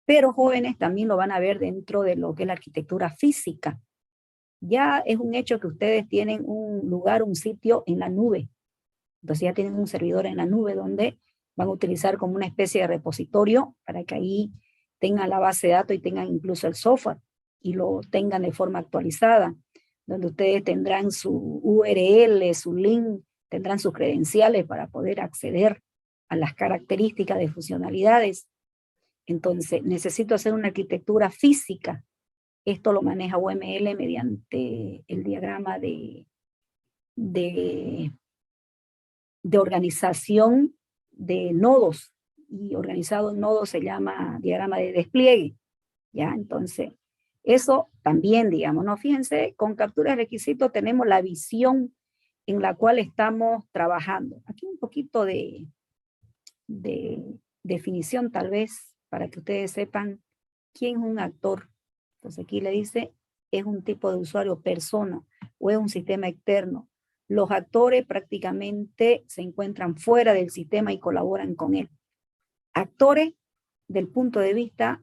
S1: pero jóvenes también lo van a ver dentro de lo que es la arquitectura física. Ya es un hecho que ustedes tienen un lugar, un sitio en la nube, entonces ya tienen un servidor en la nube donde van a utilizar como una especie de repositorio para que ahí tengan la base de datos y tengan incluso el software y lo tengan de forma actualizada, donde ustedes tendrán su URL, su link, tendrán sus credenciales para poder acceder a las características de funcionalidades. Entonces, necesito hacer una arquitectura física. Esto lo maneja UML mediante el diagrama de organización de nodos, y organizado en nodos se llama diagrama de despliegue, ¿ya? Entonces, eso también, digamos, ¿no? Fíjense, con captura de requisito tenemos la visión en la cual estamos trabajando. Aquí un poquito de definición tal vez, para que ustedes sepan quién es un actor. Entonces aquí le dice, es un tipo de usuario, persona, o es un sistema externo. Los actores prácticamente se encuentran fuera del sistema y colaboran con él. Actores del punto de vista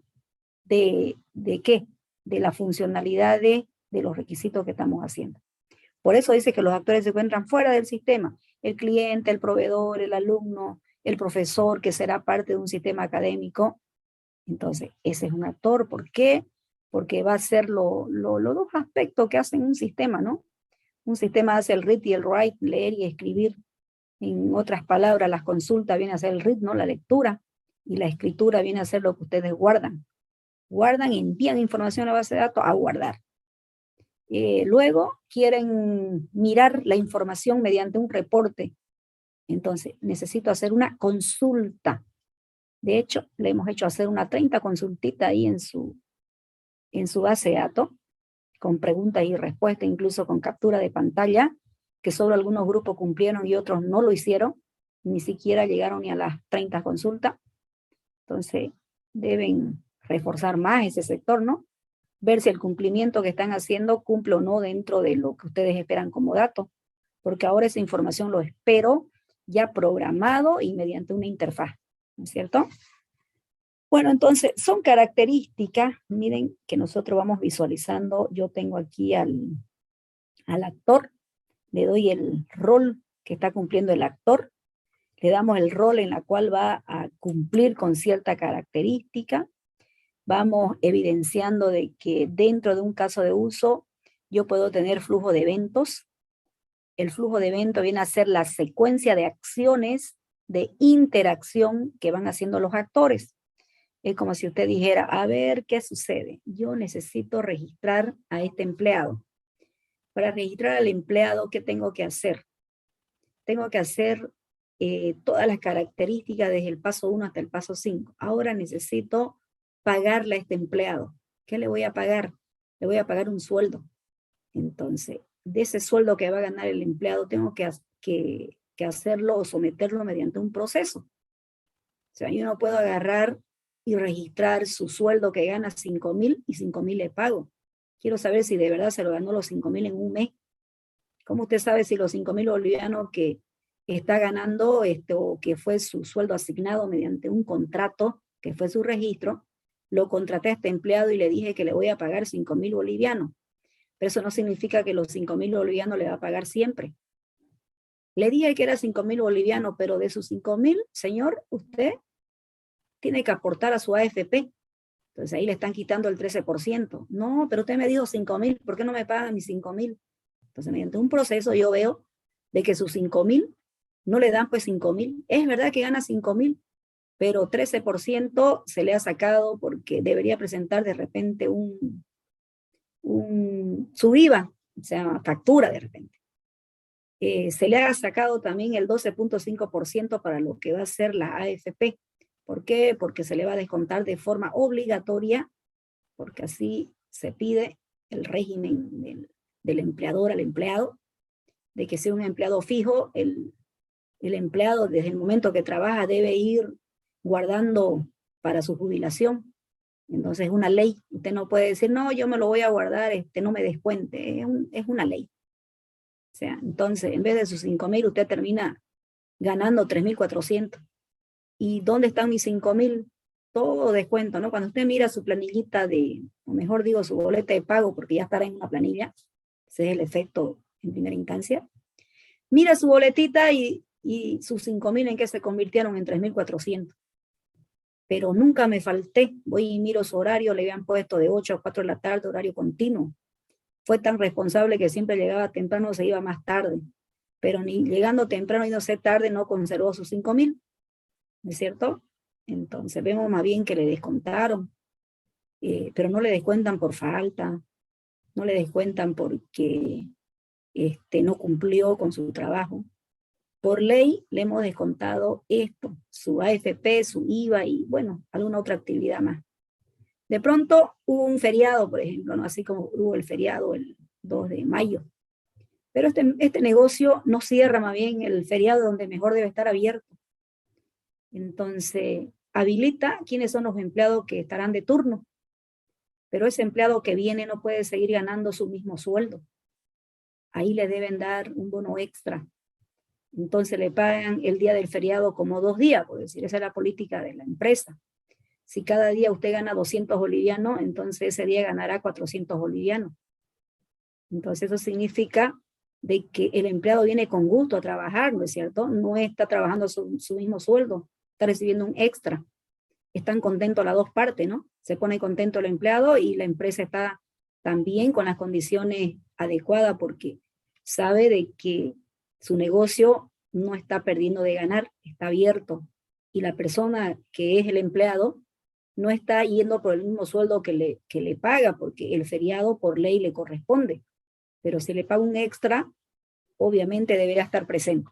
S1: ¿de qué? De la funcionalidad de los requisitos que estamos haciendo. Por eso dice que los actores se encuentran fuera del sistema. El cliente, el proveedor, el alumno, el profesor, que será parte de un sistema académico. Entonces, ese es un actor. ¿Por qué? Porque va a ser los dos aspectos que hacen un sistema, ¿no? Un sistema hace el read y el write, leer y escribir. En otras palabras, las consultas viene a ser el read, ¿no? La lectura. Y la escritura viene a ser lo que ustedes guardan. Guardan y envían información a la base de datos a guardar. Luego quieren mirar la información mediante un reporte. Entonces, necesito hacer una consulta. De hecho, le hemos hecho hacer una 30 consultita ahí en su base de datos, con preguntas y respuestas, incluso con captura de pantalla, que solo algunos grupos cumplieron y otros no lo hicieron, ni siquiera llegaron ni a las 30 consultas. Entonces, deben reforzar más ese sector, ¿no? Ver si el cumplimiento que están haciendo cumple o no dentro de lo que ustedes esperan como dato, porque ahora esa información lo espero ya programado y mediante una interfaz, ¿no es cierto? Bueno, entonces son características, miren, que nosotros vamos visualizando. Yo tengo aquí al actor, le doy el rol que está cumpliendo el actor, le damos el rol en la cual va a cumplir con cierta característica, vamos evidenciando de que dentro de un caso de uso yo puedo tener flujo de eventos. El flujo de eventos viene a ser la secuencia de acciones de interacción que van haciendo los actores. Es como si usted dijera, a ver, ¿qué sucede? Yo necesito registrar a este empleado. Para registrar al empleado, ¿qué tengo que hacer? Tengo que hacer todas las características desde el paso 1 hasta el paso 5. Ahora necesito pagarle a este empleado. ¿Qué le voy a pagar? Le voy a pagar un sueldo. Entonces, de ese sueldo que va a ganar el empleado, tengo que hacerlo o someterlo mediante un proceso. O sea, yo no puedo agarrar y registrar su sueldo que gana 5,000 y 5,000 le pago. Quiero saber si de verdad se lo ganó los 5,000 en un mes. ¿Cómo usted sabe si los 5,000 bolivianos que está ganando o que fue su sueldo asignado mediante un contrato, que fue su registro, lo contraté a este empleado y le dije que le voy a pagar 5,000 bolivianos? Pero eso no significa que los 5,000 bolivianos le va a pagar siempre. Le dije que era 5,000 bolivianos, pero de sus 5,000, señor, usted tiene que aportar a su AFP. Entonces ahí le están quitando el 13%. No, pero usted me dijo 5,000, ¿por qué no me pagan mis 5,000? Entonces, mediante un proceso yo veo de que sus 5,000 no le dan pues 5,000. Es verdad que gana 5,000, pero 13% se le ha sacado porque debería presentar de repente su IVA, o sea, factura de repente. Se le ha sacado también el 12.5% para lo que va a ser la AFP. ¿Por qué? Porque se le va a descontar de forma obligatoria, porque así se pide el régimen del empleador al empleado, de que sea un empleado fijo. El empleado desde el momento que trabaja debe ir guardando para su jubilación. Entonces es una ley. Usted no puede decir, no, yo me lo voy a guardar, no me descuente. Es una ley. O sea, entonces en vez de sus 5,000, usted termina ganando 3,400. ¿Y dónde están mis 5,000? Todo descuento, ¿no? Cuando usted mira su planillita o mejor digo, su boleta de pago, porque ya estará en una planilla, ese es el efecto en primera instancia. Mira su boletita y sus 5,000 en que se convirtieron en 3,400. Pero nunca me falté. Voy y miro su horario, le habían puesto de 8 a 4 de la tarde, horario continuo. Fue tan responsable que siempre llegaba temprano, se iba más tarde. Pero ni llegando temprano y no sé tarde, no conservó sus 5,000. ¿No es cierto? Entonces vemos más bien que le descontaron, pero no le descuentan por falta, no le descuentan porque no cumplió con su trabajo. Por ley le hemos descontado esto, su AFP, su IVA y bueno, alguna otra actividad más. De pronto hubo un feriado, por ejemplo, ¿no? Así como hubo el feriado el 2 de mayo. Pero este negocio no cierra más bien el feriado donde mejor debe estar abierto. Entonces, habilita quiénes son los empleados que estarán de turno. Pero ese empleado que viene no puede seguir ganando su mismo sueldo. Ahí le deben dar un bono extra. Entonces le pagan el día del feriado como 2 días, por decir, esa es la política de la empresa. Si cada día usted gana 200 bolivianos, entonces ese día ganará 400 bolivianos. Entonces eso significa de que el empleado viene con gusto a trabajar, ¿no es cierto? No está trabajando su mismo sueldo, está recibiendo un extra. Están contentos las dos partes, ¿no? Se pone contento el empleado y la empresa está también con las condiciones adecuadas porque sabe de que su negocio no está perdiendo de ganar, está abierto. Y la persona que es el empleado no está yendo por el mismo sueldo que le paga, porque el feriado por ley le corresponde. Pero si le paga un extra, obviamente deberá estar presente.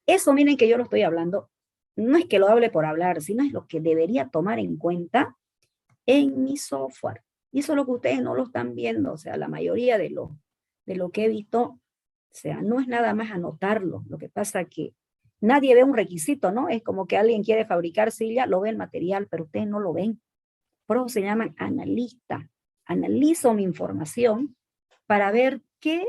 S1: Eso, miren que yo lo estoy hablando, no es que lo hable por hablar, sino es lo que debería tomar en cuenta en mi software. Y eso es lo que ustedes no lo están viendo, o sea, la mayoría de lo que he visto, o sea, no es nada más anotarlo. Lo que pasa que nadie ve un requisito, ¿no? Es como que alguien quiere fabricar silla, lo ve el material, pero ustedes no lo ven. Por eso se llaman analista. Analizo mi información para ver qué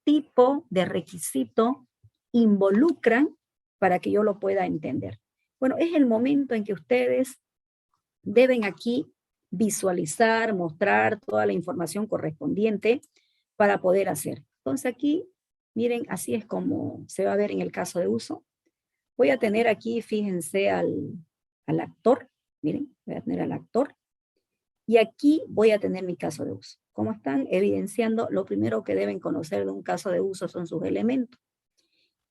S1: tipo de requisito involucran para que yo lo pueda entender. Bueno, es el momento en que ustedes deben aquí visualizar, mostrar toda la información correspondiente para poder hacer. Entonces aquí, miren, así es como se va a ver en el caso de uso. Voy a tener aquí, fíjense, al actor. Miren, voy a tener al actor. Y aquí voy a tener mi caso de uso. Como están evidenciando, lo primero que deben conocer de un caso de uso son sus elementos.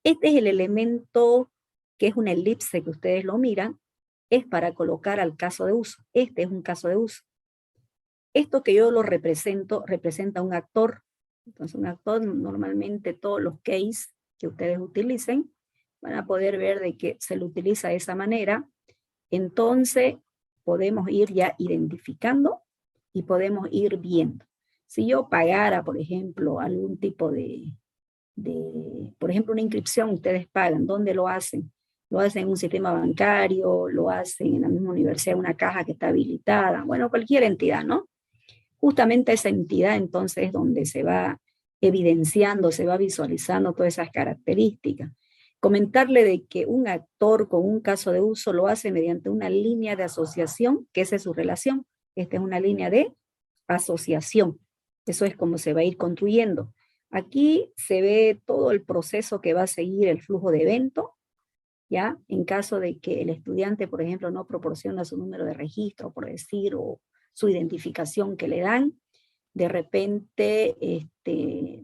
S1: Este es el elemento que es una elipse que ustedes lo miran, es para colocar al caso de uso. Este es un caso de uso. Esto que yo lo represento, representa un actor. Entonces un actor, normalmente todos los cases que ustedes utilicen, van a poder ver de que se lo utiliza de esa manera. Entonces podemos ir ya identificando y podemos ir viendo. Si yo pagara, por ejemplo, algún tipo por ejemplo, una inscripción, ustedes pagan, ¿dónde lo hacen? Lo hacen en un sistema bancario, lo hacen en la misma universidad, en una caja que está habilitada, bueno, cualquier entidad, ¿no? Justamente esa entidad entonces es donde se va evidenciando, se va visualizando todas esas características. Comentarle de que un actor con un caso de uso lo hace mediante una línea de asociación, que esa es su relación. Esta es una línea de asociación. Eso es como se va a ir construyendo. Aquí se ve todo el proceso que va a seguir el flujo de evento, ¿ya? En caso de que el estudiante, por ejemplo, no proporciona su número de registro, por decir, o su identificación que le dan, de repente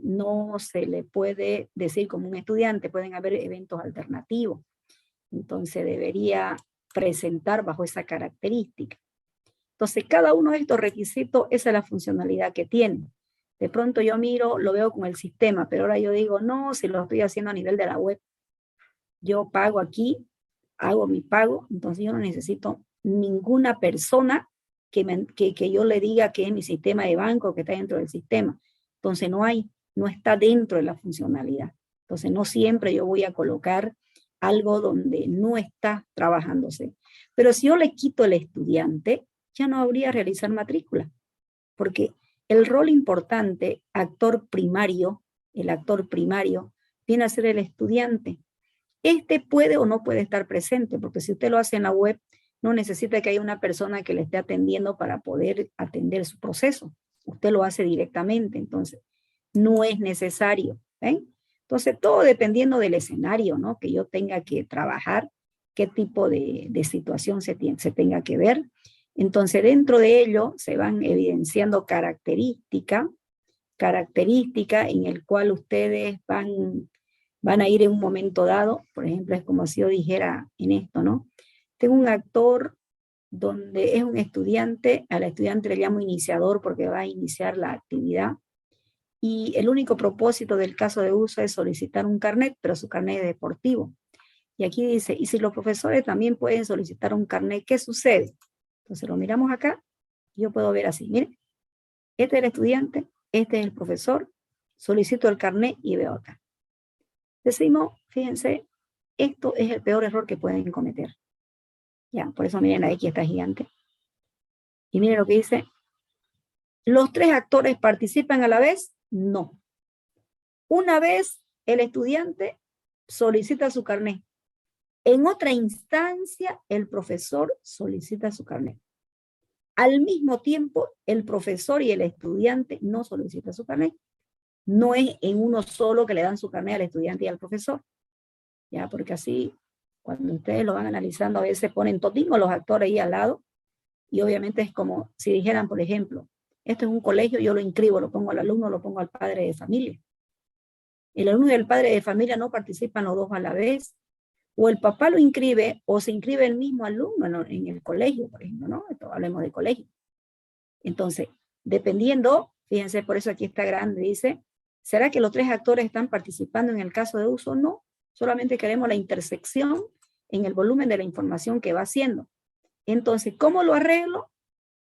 S1: no se le puede decir como un estudiante, pueden haber eventos alternativos. Entonces debería presentar bajo esa característica. Entonces cada uno de estos requisitos, esa es la funcionalidad que tiene. De pronto yo miro, lo veo con el sistema, pero ahora yo digo, no, si lo estoy haciendo a nivel de la web, yo pago aquí, hago mi pago, entonces yo no necesito ninguna persona que yo le diga que es mi sistema de banco, que está dentro del sistema. Entonces no está dentro de la funcionalidad. Entonces no siempre yo voy a colocar algo donde no está trabajándose. Pero si yo le quito el estudiante, ya no habría realizar matrícula, porque el rol importante, el actor primario, viene a ser el estudiante. Este puede o no puede estar presente, porque si usted lo hace en la web, no necesita que haya una persona que le esté atendiendo para poder atender su proceso. Usted lo hace directamente, entonces no es necesario. ¿Ven? Entonces, todo dependiendo del escenario, ¿no? Que yo tenga que trabajar, qué tipo de situación se tenga que ver. Entonces, dentro de ello se van evidenciando características en el cual ustedes van a ir en un momento dado. Por ejemplo, es como si yo dijera en esto, ¿no? Tengo un actor donde es un estudiante, al estudiante le llamo iniciador porque va a iniciar la actividad, y el único propósito del caso de uso es solicitar un carnet, pero su carnet es deportivo. Y aquí dice, y si los profesores también pueden solicitar un carnet, ¿qué sucede? Entonces lo miramos acá, y yo puedo ver así, miren, este es el estudiante, este es el profesor, solicito el carnet y veo acá. Decimos, fíjense, esto es el peor error que pueden cometer. Ya, por eso miren, la X está gigante. Y miren lo que dice, ¿los tres actores participan a la vez? No. Una vez el estudiante solicita su carnet. En otra instancia, el profesor solicita su carnet. Al mismo tiempo, el profesor y el estudiante no solicitan su carnet. No es en uno solo que le dan su carnet al estudiante y al profesor. Ya, porque así, cuando ustedes lo van analizando, a veces ponen todingo los actores ahí al lado, y obviamente es como si dijeran, por ejemplo, esto es un colegio, yo lo inscribo, lo pongo al alumno, lo pongo al padre de familia. El alumno y el padre de familia no participan los dos a la vez, o el papá lo inscribe, o se inscribe el mismo alumno en el colegio, por ejemplo, ¿no? Esto, hablemos de colegio. Entonces, dependiendo, fíjense, por eso aquí está grande, dice, ¿será que los tres actores están participando en el caso de uso? No, solamente queremos la intersección en el volumen de la información que va haciendo. Entonces, ¿cómo lo arreglo?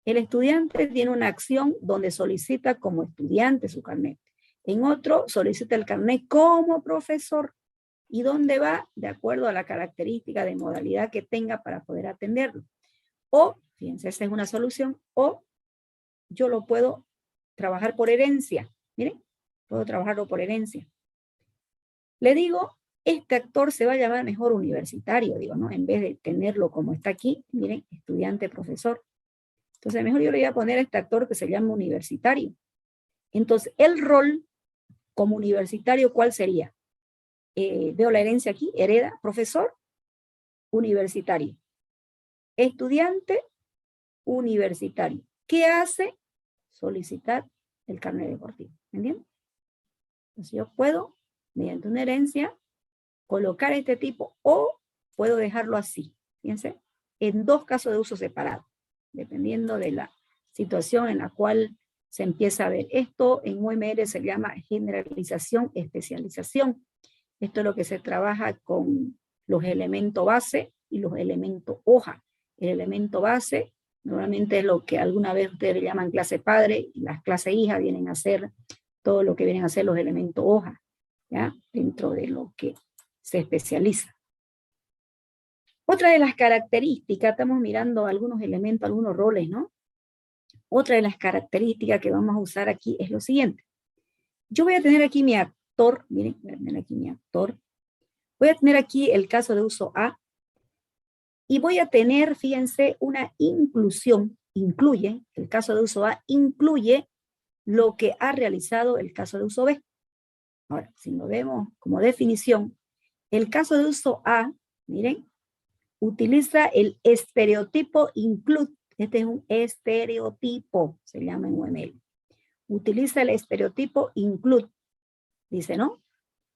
S1: El estudiante tiene una acción donde solicita como estudiante su carnet. En otro, solicita el carnet como profesor. ¿Y dónde va? De acuerdo a la característica de modalidad que tenga para poder atenderlo. O, fíjense, esa es una solución, o yo lo puedo trabajar por herencia. Miren, puedo trabajarlo por herencia. Le digo, este actor se va a llamar mejor universitario, digo, ¿no? En vez de tenerlo como está aquí, miren, estudiante, profesor. Entonces, mejor yo le voy a poner a este actor que se llama universitario. Entonces, el rol como universitario, ¿cuál sería? Veo la herencia aquí, hereda, profesor, universitario. Estudiante, universitario. ¿Qué hace? Solicitar el carnet deportivo. ¿Me entiendes? Entonces yo puedo, mediante una herencia, colocar este tipo o puedo dejarlo así. Fíjense, en dos casos de uso separado, dependiendo de la situación en la cual se empieza a ver. Esto en UML se llama generalización, especialización. Esto es lo que se trabaja con los elementos base y los elementos hoja. El elemento base normalmente es lo que alguna vez ustedes llaman clase padre y las clases hija vienen a ser todo lo que vienen a ser los elementos hoja, ¿ya? Dentro de lo que se especializa. Otra de las características, estamos mirando algunos elementos, algunos roles, ¿no? Otra de las características que vamos a usar aquí es lo siguiente. Yo voy a tener aquí mi actor, miren, voy a tener aquí mi actor. Voy a tener aquí el caso de uso A y voy a tener, fíjense, una inclusión, incluye, el caso de uso A incluye lo que ha realizado el caso de uso B. Ahora, si lo vemos como definición, el caso de uso A, miren, utiliza el estereotipo include. Este es un estereotipo, se llama en UML. Utiliza el estereotipo include, dice, ¿no?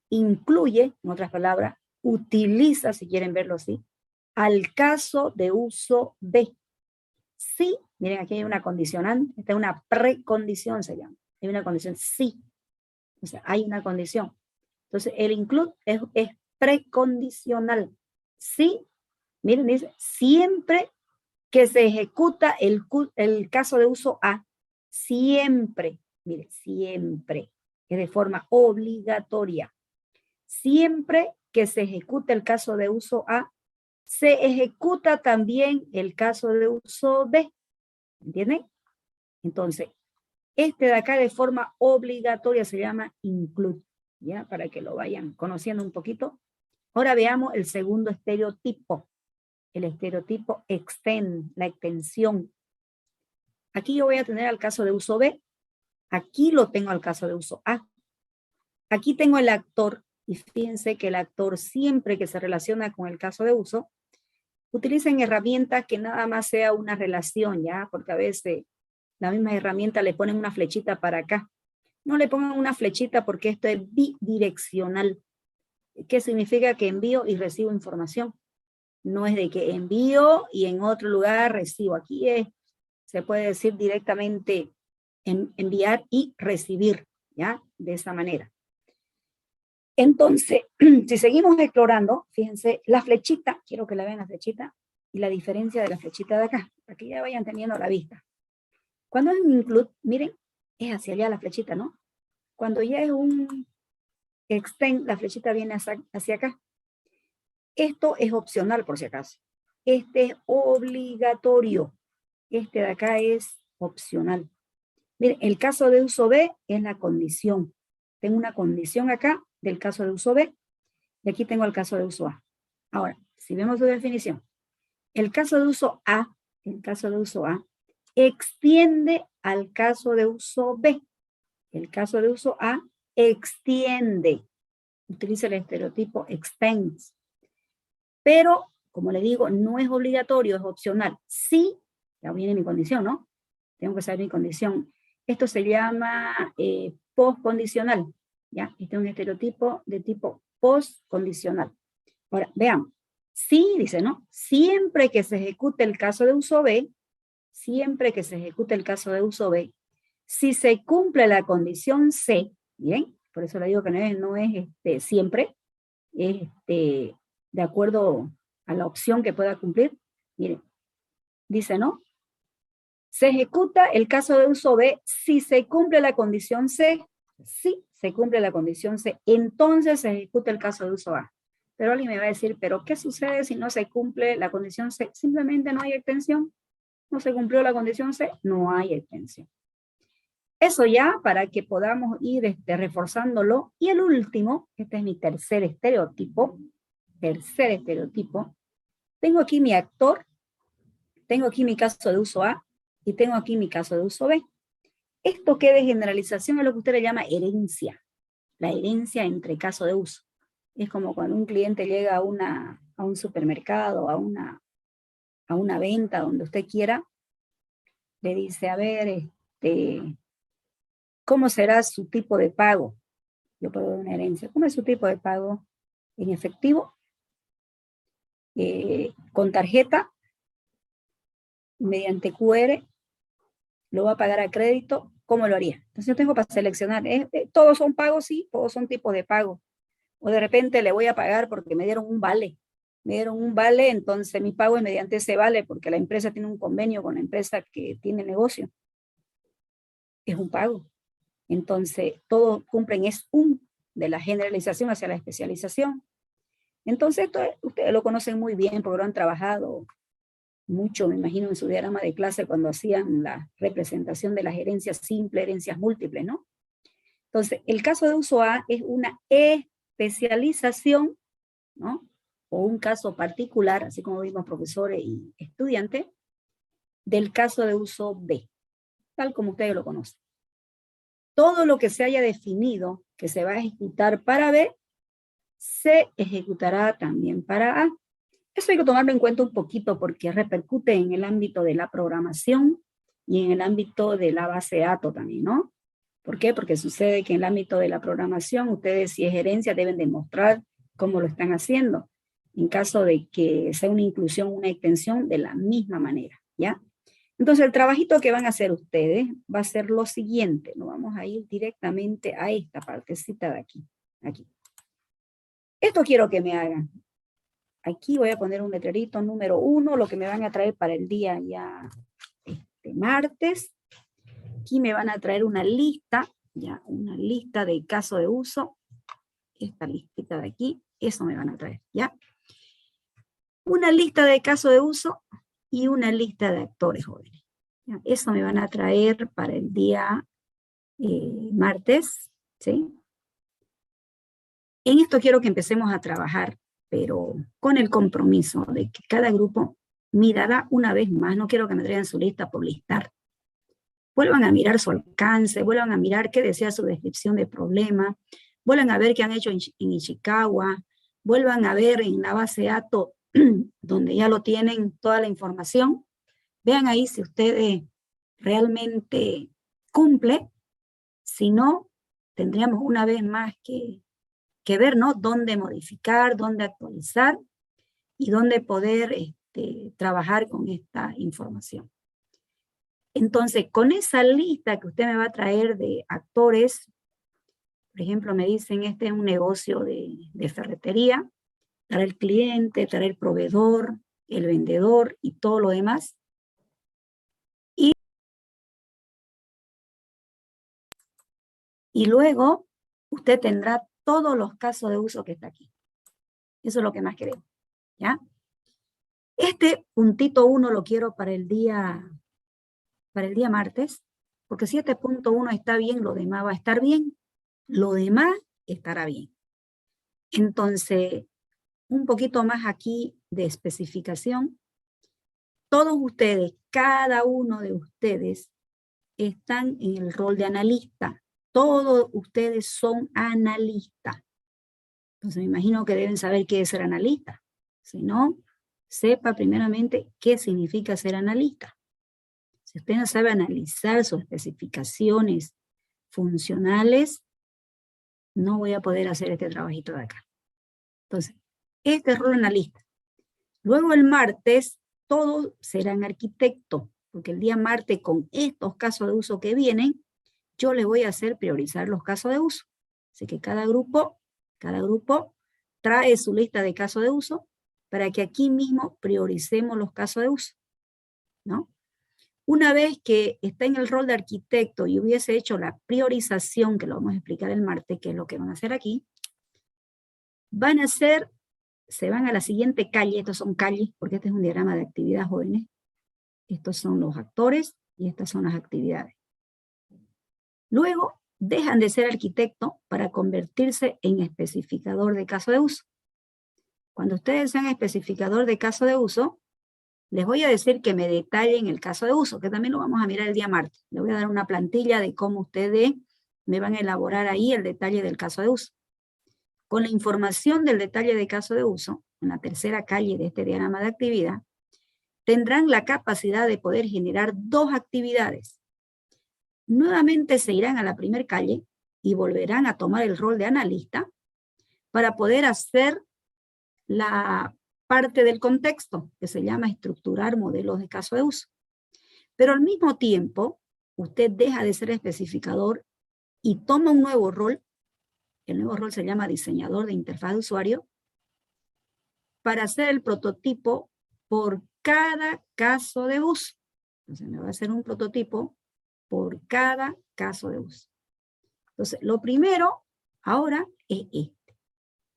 S1: Incluye, en otras palabras, utiliza, si quieren verlo así, al caso de uso B. Sí, miren, aquí hay una condicionante, esta es una precondición, se llama. Hay una condición, sí. O sea, hay una condición. Entonces, el include es precondicional. Sí, miren, dice, siempre que se ejecuta el caso de uso A, siempre, mire, siempre, es de forma obligatoria. Siempre que se ejecuta el caso de uso A, se ejecuta también el caso de uso B. ¿Entienden? Entonces, este de acá de forma obligatoria se llama include, ¿ya? Para que lo vayan conociendo un poquito. Ahora veamos el segundo estereotipo. El estereotipo extend, la extensión. Aquí yo voy a tener al caso de uso B. Aquí lo tengo al caso de uso A. Aquí tengo el actor. Y fíjense que el actor siempre que se relaciona con el caso de uso, utilicen herramientas que nada más sea una relación, ¿ya? Porque a veces la misma herramienta le ponen una flechita para acá. No le pongan una flechita porque esto es bidireccional. ¿Qué significa? Que envío y recibo información. No es de que envío y en otro lugar recibo. Aquí se puede decir directamente enviar y recibir, ¿ya? De esa manera. Entonces, si seguimos explorando, fíjense, la flechita, quiero que la vean la flechita, y la diferencia de la flechita de acá, para que ya vayan teniendo la vista. Cuando es un include, miren, es hacia allá la flechita, ¿no? Cuando ya es un extend, la flechita viene hacia acá. Esto es opcional, por si acaso. Este es obligatorio. Este de acá es opcional. Miren, el caso de uso B es la condición. Tengo una condición acá del caso de uso B y aquí tengo el caso de uso A. Ahora, si vemos su definición, el caso de uso A, extiende al caso de uso B. El caso de uso A extiende. Utiliza el estereotipo extends. Pero, como le digo, no es obligatorio, es opcional. Sí, ya viene mi condición, ¿no? Tengo que saber mi condición. Esto se llama postcondicional, ¿ya? Este es un estereotipo de tipo postcondicional. Ahora, veamos. Sí, dice, ¿no? Siempre que se ejecute el caso de uso B, siempre que se ejecute el caso de uso B, si se cumple la condición C, ¿bien? Por eso le digo que no es siempre, es de acuerdo a la opción que pueda cumplir. Miren, dice, ¿no? Se ejecuta el caso de uso B si se cumple la condición C. Si se cumple la condición C, entonces se ejecuta el caso de uso A. Pero alguien me va a decir, ¿pero qué sucede si no se cumple la condición C? Simplemente no hay extensión. No se cumplió la condición C, no hay extensión. Eso ya para que podamos ir reforzándolo. Y el último, este es mi tercer estereotipo. Tengo aquí mi actor, tengo aquí mi caso de uso A, y tengo aquí mi caso de uso B. Esto que de generalización es lo que usted le llama herencia, la herencia entre caso de uso. Es como cuando un cliente llega a un supermercado, a una venta, donde usted quiera, le dice, a ver, ¿cómo será su tipo de pago? Yo puedo dar una herencia. ¿Cómo es su tipo de pago? ¿En efectivo? ¿Con tarjeta? ¿Mediante QR? ¿Lo va a pagar a crédito? ¿Cómo lo haría? Entonces yo tengo para seleccionar. ¿Todos son pagos? Sí, todos son tipos de pago. O de repente le voy a pagar porque me dieron un vale. Me dieron un vale, entonces mi pago es mediante ese vale porque la empresa tiene un convenio con la empresa que tiene negocio. Es un pago. Entonces, todos cumplen, es de la generalización hacia la especialización. Entonces, esto ustedes lo conocen muy bien porque lo han trabajado mucho, me imagino, en su diagrama de clase cuando hacían la representación de las herencias simples, herencias múltiples, ¿no? Entonces, el caso de uso A es una especialización, ¿no? O un caso particular, así como vimos profesores y estudiantes, del caso de uso B, tal como ustedes lo conocen. Todo lo que se haya definido que se va a ejecutar para B, se ejecutará también para A. Eso hay que tomarlo en cuenta un poquito porque repercute en el ámbito de la programación y en el ámbito de la base de datos también, ¿no? ¿Por qué? Porque sucede que en el ámbito de la programación, ustedes si es gerencia deben demostrar cómo lo están haciendo. En caso de que sea una inclusión, una extensión, de la misma manera, ¿ya? Entonces el trabajito que van a hacer ustedes va a ser lo siguiente. Nos vamos a ir directamente a esta partecita de aquí. Aquí. Esto quiero que me hagan. Aquí voy a poner un letrerito número 1, lo que me van a traer para el día ya martes. Aquí me van a traer una lista, ya una lista de caso de uso. Esta listita de aquí, eso me van a traer, ¿ya? Una lista de caso de uso y una lista de actores jóvenes. ¿Ya? Eso me van a traer para el día martes, ¿sí? En esto quiero que empecemos a trabajar, pero con el compromiso de que cada grupo mirará una vez más, no quiero que me traigan su lista por listar. Vuelvan a mirar su alcance, vuelvan a mirar qué desea su descripción de problema, vuelvan a ver qué han hecho en Ishikawa, vuelvan a ver en la base de datos donde ya lo tienen toda la información. Vean ahí si ustedes realmente cumple. Si no, tendríamos una vez más que ver, ¿no? Dónde modificar, dónde actualizar y dónde poder trabajar con esta información. Entonces, con esa lista que usted me va a traer de actores, por ejemplo, me dicen, este es un negocio de ferretería, estará el cliente, estará el proveedor, el vendedor y todo lo demás. Y luego, usted tendrá todos los casos de uso que está aquí. Eso es lo que más queremos, ¿ya? Este puntito 1 lo quiero para el día martes, porque si este punto 1 está bien, lo demás va a estar bien, lo demás estará bien. Entonces, un poquito más aquí de especificación. Todos ustedes, cada uno de ustedes, están en el rol de analista. Todos ustedes son analistas. Entonces me imagino que deben saber qué es ser analista. Si no, sepa primeramente qué significa ser analista. Si usted no sabe analizar sus especificaciones funcionales, no voy a poder hacer este trabajito de acá. Entonces, este es rol analista. Luego el martes, todos serán arquitectos, porque el día martes con estos casos de uso que vienen, yo les voy a hacer priorizar los casos de uso. Así que cada grupo trae su lista de casos de uso para que aquí mismo prioricemos los casos de uso, ¿no? Una vez que está en el rol de arquitecto y hubiese hecho la priorización, que lo vamos a explicar el martes, que es lo que van a hacer aquí, se van a la siguiente calle, estos son calles, porque este es un diagrama de actividad jóvenes, estos son los actores y estas son las actividades. Luego, dejan de ser arquitecto para convertirse en especificador de caso de uso. Cuando ustedes sean especificador de caso de uso, Les voy a decir que me detallen el caso de uso, que también lo vamos a mirar el día martes. Les voy a dar una plantilla de cómo ustedes me van a elaborar ahí el detalle del caso de uso. Con la información del detalle de caso de uso, en la tercera calle de este diagrama de actividad, tendrán la capacidad de poder generar dos actividades. Nuevamente se irán a la primera calle y volverán a tomar el rol de analista para poder hacer la parte del contexto, que se llama estructurar modelos de caso de uso. Pero al mismo tiempo, usted deja de ser especificador y toma un nuevo rol. El nuevo rol se llama diseñador de interfaz de usuario, para hacer el prototipo por cada caso de uso. Entonces me va a hacer un prototipo por cada caso de uso. Entonces, lo primero ahora es este.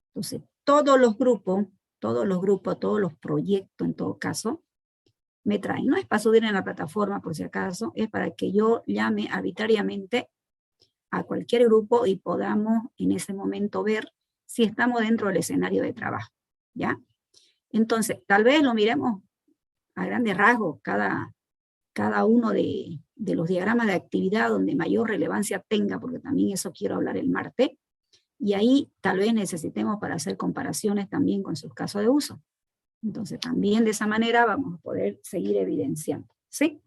S1: Entonces, todos los grupos, todos los proyectos en todo caso, me traen. No es para subir en la plataforma por si acaso, es para que yo llame arbitrariamente a cualquier grupo y podamos en ese momento ver si estamos dentro del escenario de trabajo, ¿ya? Entonces, tal vez lo miremos a grandes rasgos, cada uno de los diagramas de actividad donde mayor relevancia tenga, porque también eso quiero hablar el martes, y ahí tal vez necesitemos para hacer comparaciones también con sus casos de uso. Entonces, también de esa manera vamos a poder seguir evidenciando, ¿sí?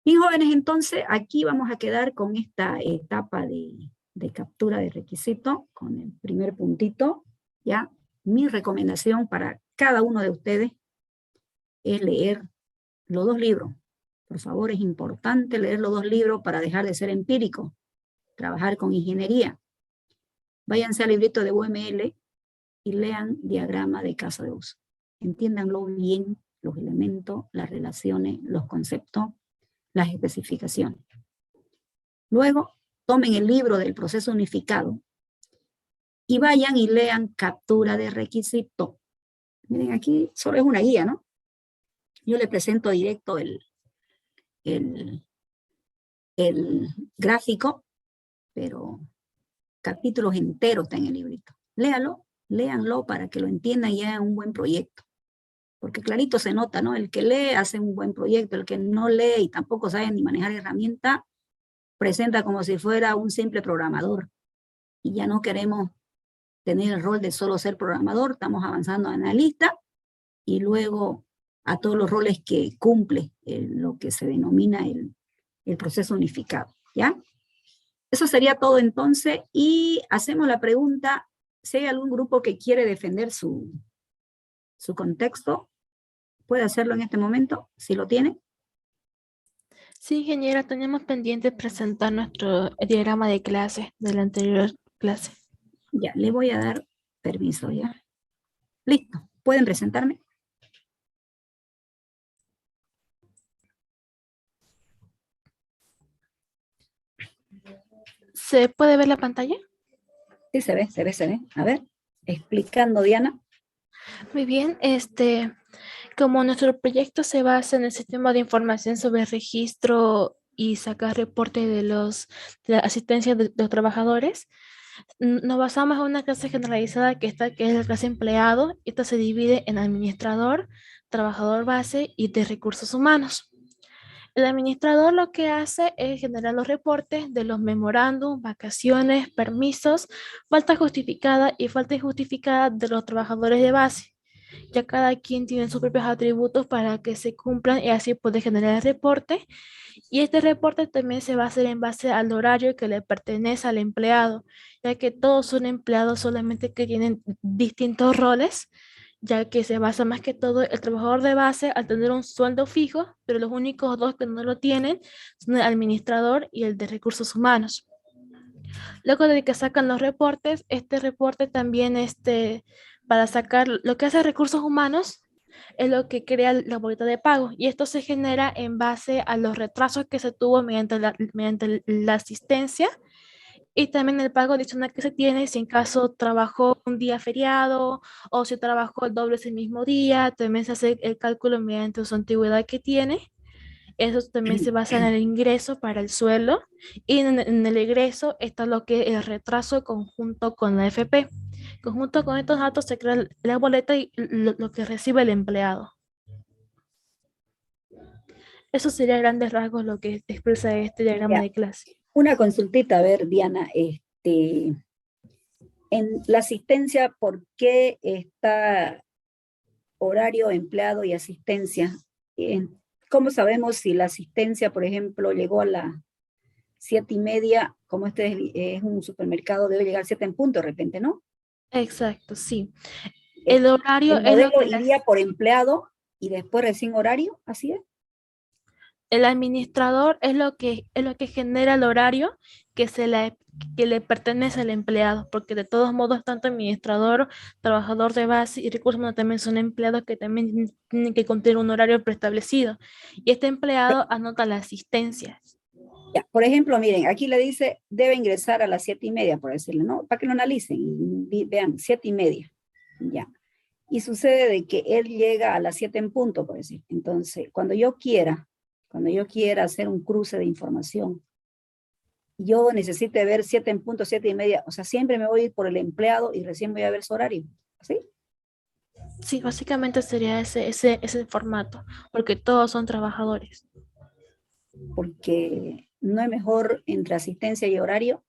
S1: Bien, jóvenes, entonces aquí vamos a quedar con esta etapa de captura de requisito, con el primer puntito, ¿ya? Mi recomendación para cada uno de ustedes es leer los dos libros. Por favor, es importante leer los dos libros para dejar de ser empírico, trabajar con ingeniería. Váyanse al librito de UML y lean diagrama de caso de uso. Entiéndanlo bien, los elementos, las relaciones, los conceptos, las especificaciones. Luego, tomen el libro del proceso unificado y vayan y lean captura de requisito. Miren, aquí solo es una guía, ¿no? Yo le presento directo el gráfico, pero capítulos enteros está en el librito. Léanlo para que lo entiendan y hagan un buen proyecto. Porque clarito se nota, ¿no? El que lee hace un buen proyecto, el que no lee y tampoco sabe ni manejar herramientas, presenta como si fuera un simple programador. Y ya no queremos tener el rol de solo ser programador, estamos avanzando a analista y luego a todos los roles que cumple lo que se denomina el proceso unificado, ¿ya? Eso sería todo entonces, y hacemos la pregunta, si hay algún grupo que quiere defender su contexto, puede hacerlo en este momento, si lo tiene.
S2: Sí, ingeniera, teníamos pendiente presentar nuestro diagrama de clase de la anterior clase.
S1: Ya, le voy a dar permiso, ¿ya? Listo, ¿pueden presentarme?
S2: ¿Se puede ver la pantalla?
S1: Sí, se ve. A ver, explicando, Diana.
S2: Muy bien, como nuestro proyecto se basa en el sistema de información sobre registro y sacar reporte de la asistencia de los trabajadores, nos basamos en una clase generalizada que es la clase empleado. Esta se divide en administrador, trabajador base y de recursos humanos. El administrador lo que hace es generar los reportes de los memorándum, vacaciones, permisos, falta justificada y falta injustificada de los trabajadores de base. Ya cada quien tiene sus propios atributos para que se cumplan y así puede generar el reporte. Y este reporte también se va a hacer en base al horario que le pertenece al empleado, ya que todos son empleados, solamente que tienen distintos roles, ya que se basa más que todo el trabajador de base al tener un sueldo fijo, pero los únicos dos que no lo tienen son el administrador y el de recursos humanos. Luego de que sacan los reportes, este reporte también, para sacar lo que hace recursos humanos, es lo que crea la boleta de pago, y esto se genera en base a los retrasos que se tuvo mediante la asistencia, y también el pago adicional que se tiene si en caso trabajó un día feriado o si trabajó el doble ese mismo día. También se hace el cálculo mediante su antigüedad que tiene. Eso también se basa en el ingreso para el sueldo, y en el egreso está lo que es el retraso conjunto con la FP. Conjunto con estos datos se crea la boleta y lo que recibe el empleado. Eso sería a grandes rasgos lo que expresa este diagrama
S1: Ya,
S2: de clase.
S1: una consultita, a ver, Diana, en la asistencia, ¿por qué está horario, empleado y asistencia? ¿Cómo sabemos si la asistencia, por ejemplo, llegó a las 7:30, como este es un supermercado, debe llegar 7 en punto de repente, ¿no?
S2: Exacto, sí.
S1: Eh,
S2: El horario
S1: el
S2: es lo
S1: modelo
S2: que
S1: iría por empleado y después recién horario, ¿así es?
S2: el administrador es lo que genera el horario que que le pertenece al empleado, porque de todos modos, tanto administrador, trabajador de base y recursos humanos también son empleados que también tienen que cumplir un horario preestablecido. Y este empleado anota la asistencia.
S1: Ya, por ejemplo, miren, aquí le dice, debe ingresar a las 7:30, por decirle, ¿no? Para que lo analicen y vean, 7:30, ya. Y sucede de que él llega a las 7 en punto, por decir. Entonces, cuando yo quiera hacer un cruce de información, yo necesite ver 7 en punto, 7:30, o sea, siempre me voy a ir por el empleado y recién voy a ver su horario, ¿sí?
S2: Sí, básicamente sería ese formato, porque todos son trabajadores.
S1: Porque no es mejor entre asistencia y horario.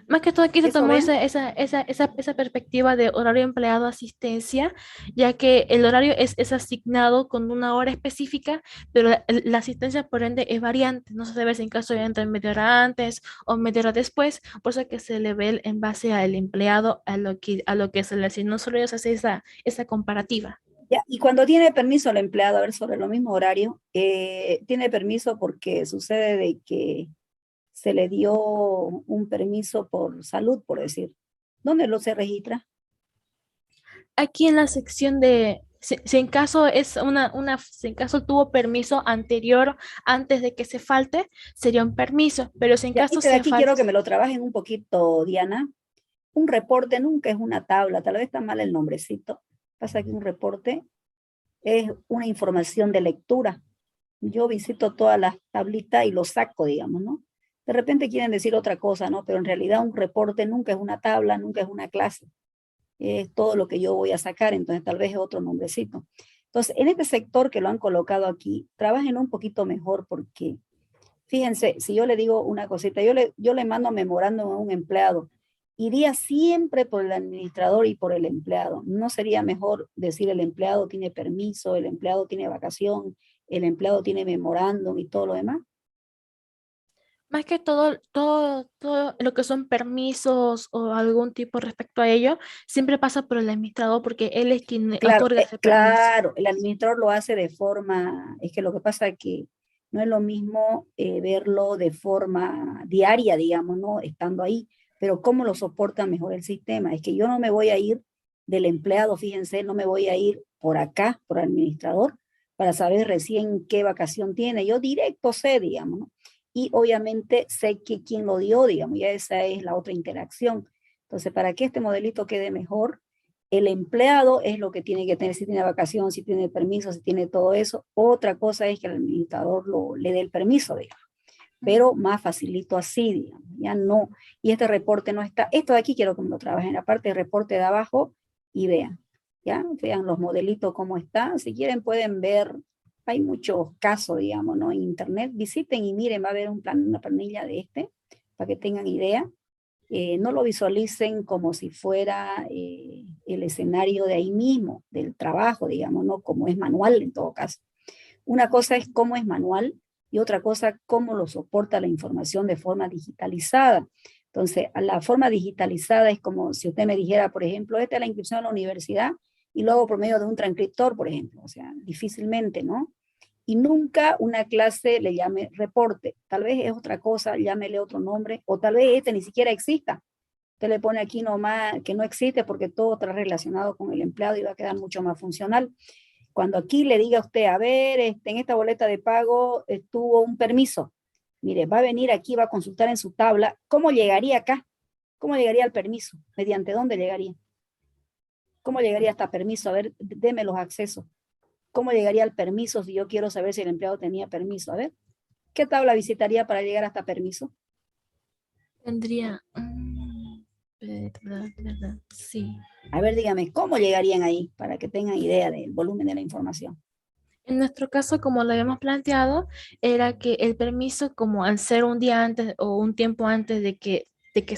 S2: Más que todo aquí se
S1: Eso
S2: tomó
S1: vean.
S2: esa perspectiva de horario empleado asistencia, ya que el horario es asignado con una hora específica, pero la asistencia por ende es variante. No se sabe si en caso de entrar media hora antes o media hora después, por eso que se le ve en base al empleado a lo que se le asignó, solo ellos hace esa comparativa.
S1: Ya, y cuando tiene permiso el empleado, a ver, sobre lo mismo horario, tiene permiso porque sucede de que se le dio un permiso por salud, por decir. ¿Dónde lo se registra?
S2: Aquí en la sección de, si en caso es si en caso tuvo permiso anterior antes de que se falte, sería un permiso, pero si en
S1: Ya,
S2: caso
S1: este de
S2: se
S1: aquí quiero
S2: falta,
S1: que me lo trabajen un poquito, Diana. Un reporte nunca es una tabla, tal vez está mal el nombrecito. Pasa que un reporte es una información de lectura. Yo visito todas las tablitas y lo saco, digamos, ¿no? De repente quieren decir otra cosa, ¿no? Pero en realidad un reporte nunca es una tabla, nunca es una clase. Es todo lo que yo voy a sacar, entonces tal vez es otro nombrecito. Entonces, en este sector que lo han colocado aquí, trabajen un poquito mejor porque, fíjense, si yo le digo una cosita, yo le mando memorándum a un empleado, iría siempre por el administrador y por el empleado. ¿No sería mejor decir el empleado tiene permiso, el empleado tiene vacación, el empleado tiene memorándum y todo lo demás?
S2: más que todo lo que son permisos o algún tipo respecto a ello, siempre pasa por el administrador porque él es quien
S1: Claro,
S2: otorga ese permiso.
S1: claro, el administrador lo hace de forma, es que lo que pasa es que no es lo mismo verlo de forma diaria, digamos, ¿no? Estando ahí, pero cómo lo soporta mejor el sistema. Es que yo no me voy a ir del empleado, fíjense, no me voy a ir por acá, por administrador, para saber recién qué vacación tiene. Yo directo sé, digamos, ¿no? Y obviamente sé que quién lo dio, digamos, ya esa es la otra interacción. Entonces, para que este modelito quede mejor, el empleado es lo que tiene que tener, si tiene vacación, si tiene permiso, si tiene todo eso. Otra cosa es que el administrador le dé el permiso, digamos, pero más facilito así, digamos, ya no. Y este reporte no está, esto de aquí quiero que me lo trabajen, la parte de reporte de abajo y vean, ya, vean los modelitos cómo están. Si quieren pueden ver, hay muchos casos, digamos, ¿no? En internet, visiten y miren, va a haber una planilla de este, para que tengan idea. No lo visualicen como si fuera el escenario de ahí mismo, del trabajo, digamos, ¿no? Como es manual en todo caso. Una cosa es cómo es manual y otra cosa cómo lo soporta la información de forma digitalizada. Entonces, a la forma digitalizada es como si usted me dijera, por ejemplo, esta es la inscripción a la universidad y luego por medio de un transcriptor, por ejemplo. O sea, difícilmente, ¿no? Y nunca una clase le llame reporte. Tal vez es otra cosa, llámele otro nombre, o tal vez este ni siquiera exista. Usted le pone aquí nomás que no existe porque todo está relacionado con el empleado y va a quedar mucho más funcional. Cuando aquí le diga a usted, a ver, en esta boleta de pago estuvo un permiso. Mire, va a venir aquí, va a consultar en su tabla, ¿cómo llegaría acá? ¿Cómo llegaría al permiso? ¿Mediante dónde llegaría? ¿Cómo llegaría hasta permiso? A ver, deme los accesos. ¿Cómo llegaría al permiso si yo quiero saber si el empleado tenía permiso? A ver, ¿qué tabla visitaría para llegar hasta permiso?
S2: Tendría, Sí.
S1: A ver, dígame, ¿cómo llegarían ahí? Para que tengan idea del volumen de la información.
S2: En nuestro caso, como lo habíamos planteado, era que el permiso, como al ser un día antes o un tiempo antes de que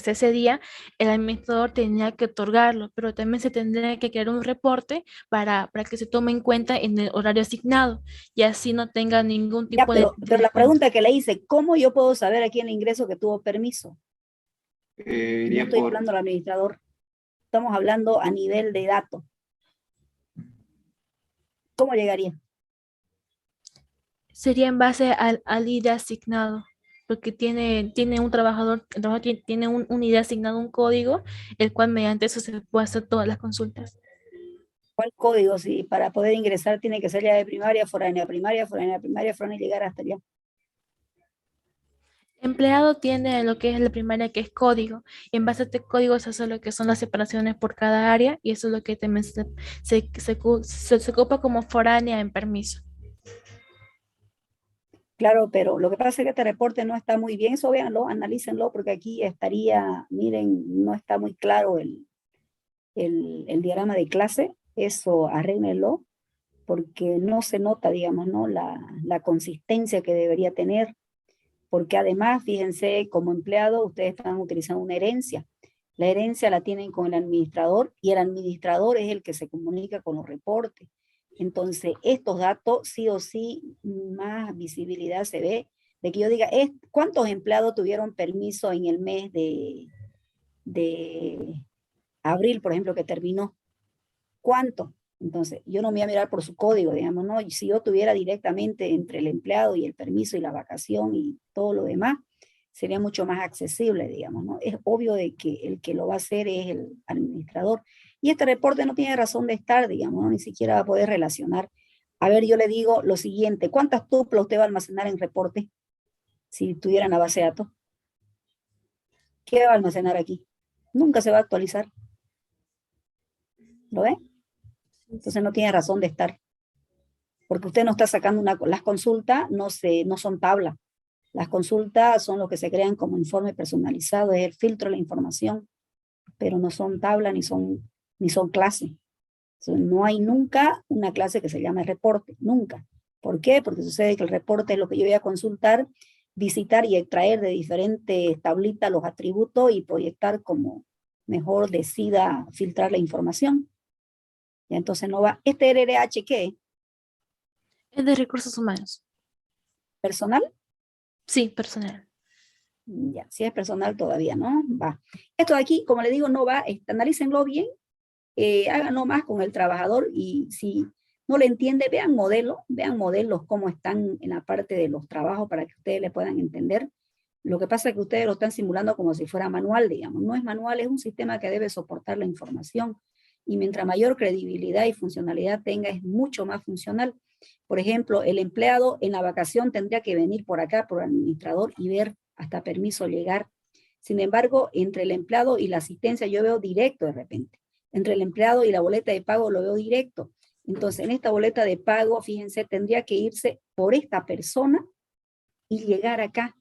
S2: sea ese día, el administrador tenía que otorgarlo, pero también se tendría que crear un reporte para que se tome en cuenta en el horario asignado y así no tenga ningún
S1: Ya,
S2: tipo de
S1: pero la
S2: descuento.
S1: pregunta que le hice, ¿cómo yo puedo saber aquí en el ingreso que tuvo permiso? No
S3: Iría
S1: estoy
S3: por,
S1: hablando al administrador, estamos hablando a nivel de datos. ¿Cómo llegaría?
S2: Sería en base al ID asignado, porque tiene un trabajador, el trabajador tiene un ID asignado, un código, el cual mediante eso se puede hacer todas las consultas.
S1: ¿Cuál código? Si para poder ingresar tiene que ser ya de primaria, primaria, y llegar hasta allá.
S2: Empleado tiene lo que es la primaria, que es código. Y en base a este código se hace lo que son las separaciones por cada área y eso es lo que también se ocupa como foránea en permiso.
S1: Claro, pero lo que pasa es que este reporte no está muy bien, eso véanlo, analícenlo, porque aquí estaría, miren, no está muy claro el diagrama de clase, eso arréglenlo, porque no se nota, digamos, ¿no? La consistencia que debería tener, porque además, fíjense, como empleado, ustedes están utilizando una herencia. La herencia la tienen con el administrador y el administrador es el que se comunica con los reportes. Entonces, estos datos, sí o sí, más visibilidad se ve de que yo diga, ¿cuántos empleados tuvieron permiso en el mes de abril, por ejemplo, que terminó? ¿Cuánto? Entonces, yo no me voy a mirar por su código, digamos, ¿no? Y si yo tuviera directamente entre el empleado y el permiso y la vacación y todo lo demás, sería mucho más accesible, digamos, ¿no? Es obvio de que el que lo va a hacer es el administrador. Y este reporte no tiene razón de estar, digamos, ¿no? Ni siquiera va a poder relacionar. A ver, yo le digo lo siguiente, ¿cuántas tuplas usted va a almacenar en reporte si tuviera en la base de datos? ¿Qué va a almacenar aquí? Nunca se va a actualizar. ¿Lo ve? Entonces no tiene razón de estar. Porque usted no está sacando las consultas, no son tablas. Las consultas son lo que se crean como informe personalizado, es el filtro de la información, pero no son tablas ni son clases. Entonces, no hay nunca una clase que se llame reporte, nunca. ¿Por qué? Porque sucede que el reporte es lo que yo voy a consultar, visitar y extraer de diferentes tablitas los atributos y proyectar como mejor decida filtrar la información. Y entonces no va. ¿Este RRH qué?
S2: Es de recursos humanos.
S1: ¿Personal?
S2: Sí, personal.
S1: Ya, si es personal todavía, ¿no? Va. Esto de aquí, como le digo, no va, analícenlo bien, háganlo más con el trabajador y si no le entiende, vean modelos cómo están en la parte de los trabajos para que ustedes le puedan entender. Lo que pasa es que ustedes lo están simulando como si fuera manual, digamos. No es manual, es un sistema que debe soportar la información y mientras mayor credibilidad y funcionalidad tenga, es mucho más funcional. Por ejemplo, el empleado en la vacación tendría que venir por acá, por el administrador, y ver hasta permiso llegar. Sin embargo, entre el empleado y la asistencia yo veo directo de repente. Entre el empleado y la boleta de pago lo veo directo. Entonces, en esta boleta de pago, fíjense, tendría que irse por esta persona y llegar acá.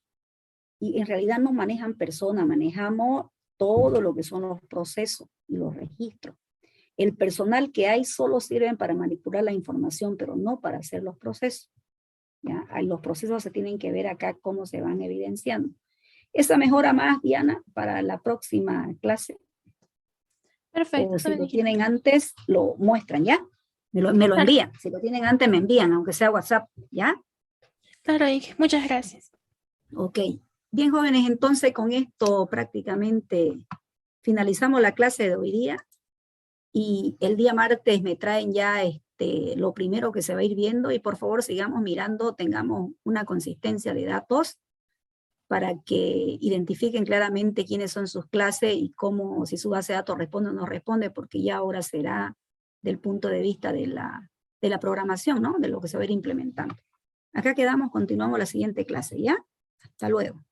S1: Y en realidad no manejan personas, manejamos todo lo que son los procesos y los registros. El personal que hay solo sirven para manipular la información, pero no para hacer los procesos. ¿Ya? Los procesos se tienen que ver acá cómo se van evidenciando. Esa mejora más, Diana, para la próxima clase.
S2: Perfecto.
S1: O si lo tienen antes, lo muestran, ¿ya? Me lo envían. Si lo tienen antes, me envían, aunque sea WhatsApp, ¿ya?
S2: Claro, Inge, muchas gracias.
S1: Ok. Bien, jóvenes, entonces con esto prácticamente finalizamos la clase de hoy día. Y el día martes me traen ya lo primero que se va a ir viendo y por favor sigamos mirando, tengamos una consistencia de datos para que identifiquen claramente quiénes son sus clases y cómo, si su base de datos responde o no responde, porque ya ahora será del punto de vista de la programación, ¿no? De lo que se va a ir implementando. Acá quedamos, continuamos la siguiente clase, ¿ya? Hasta luego.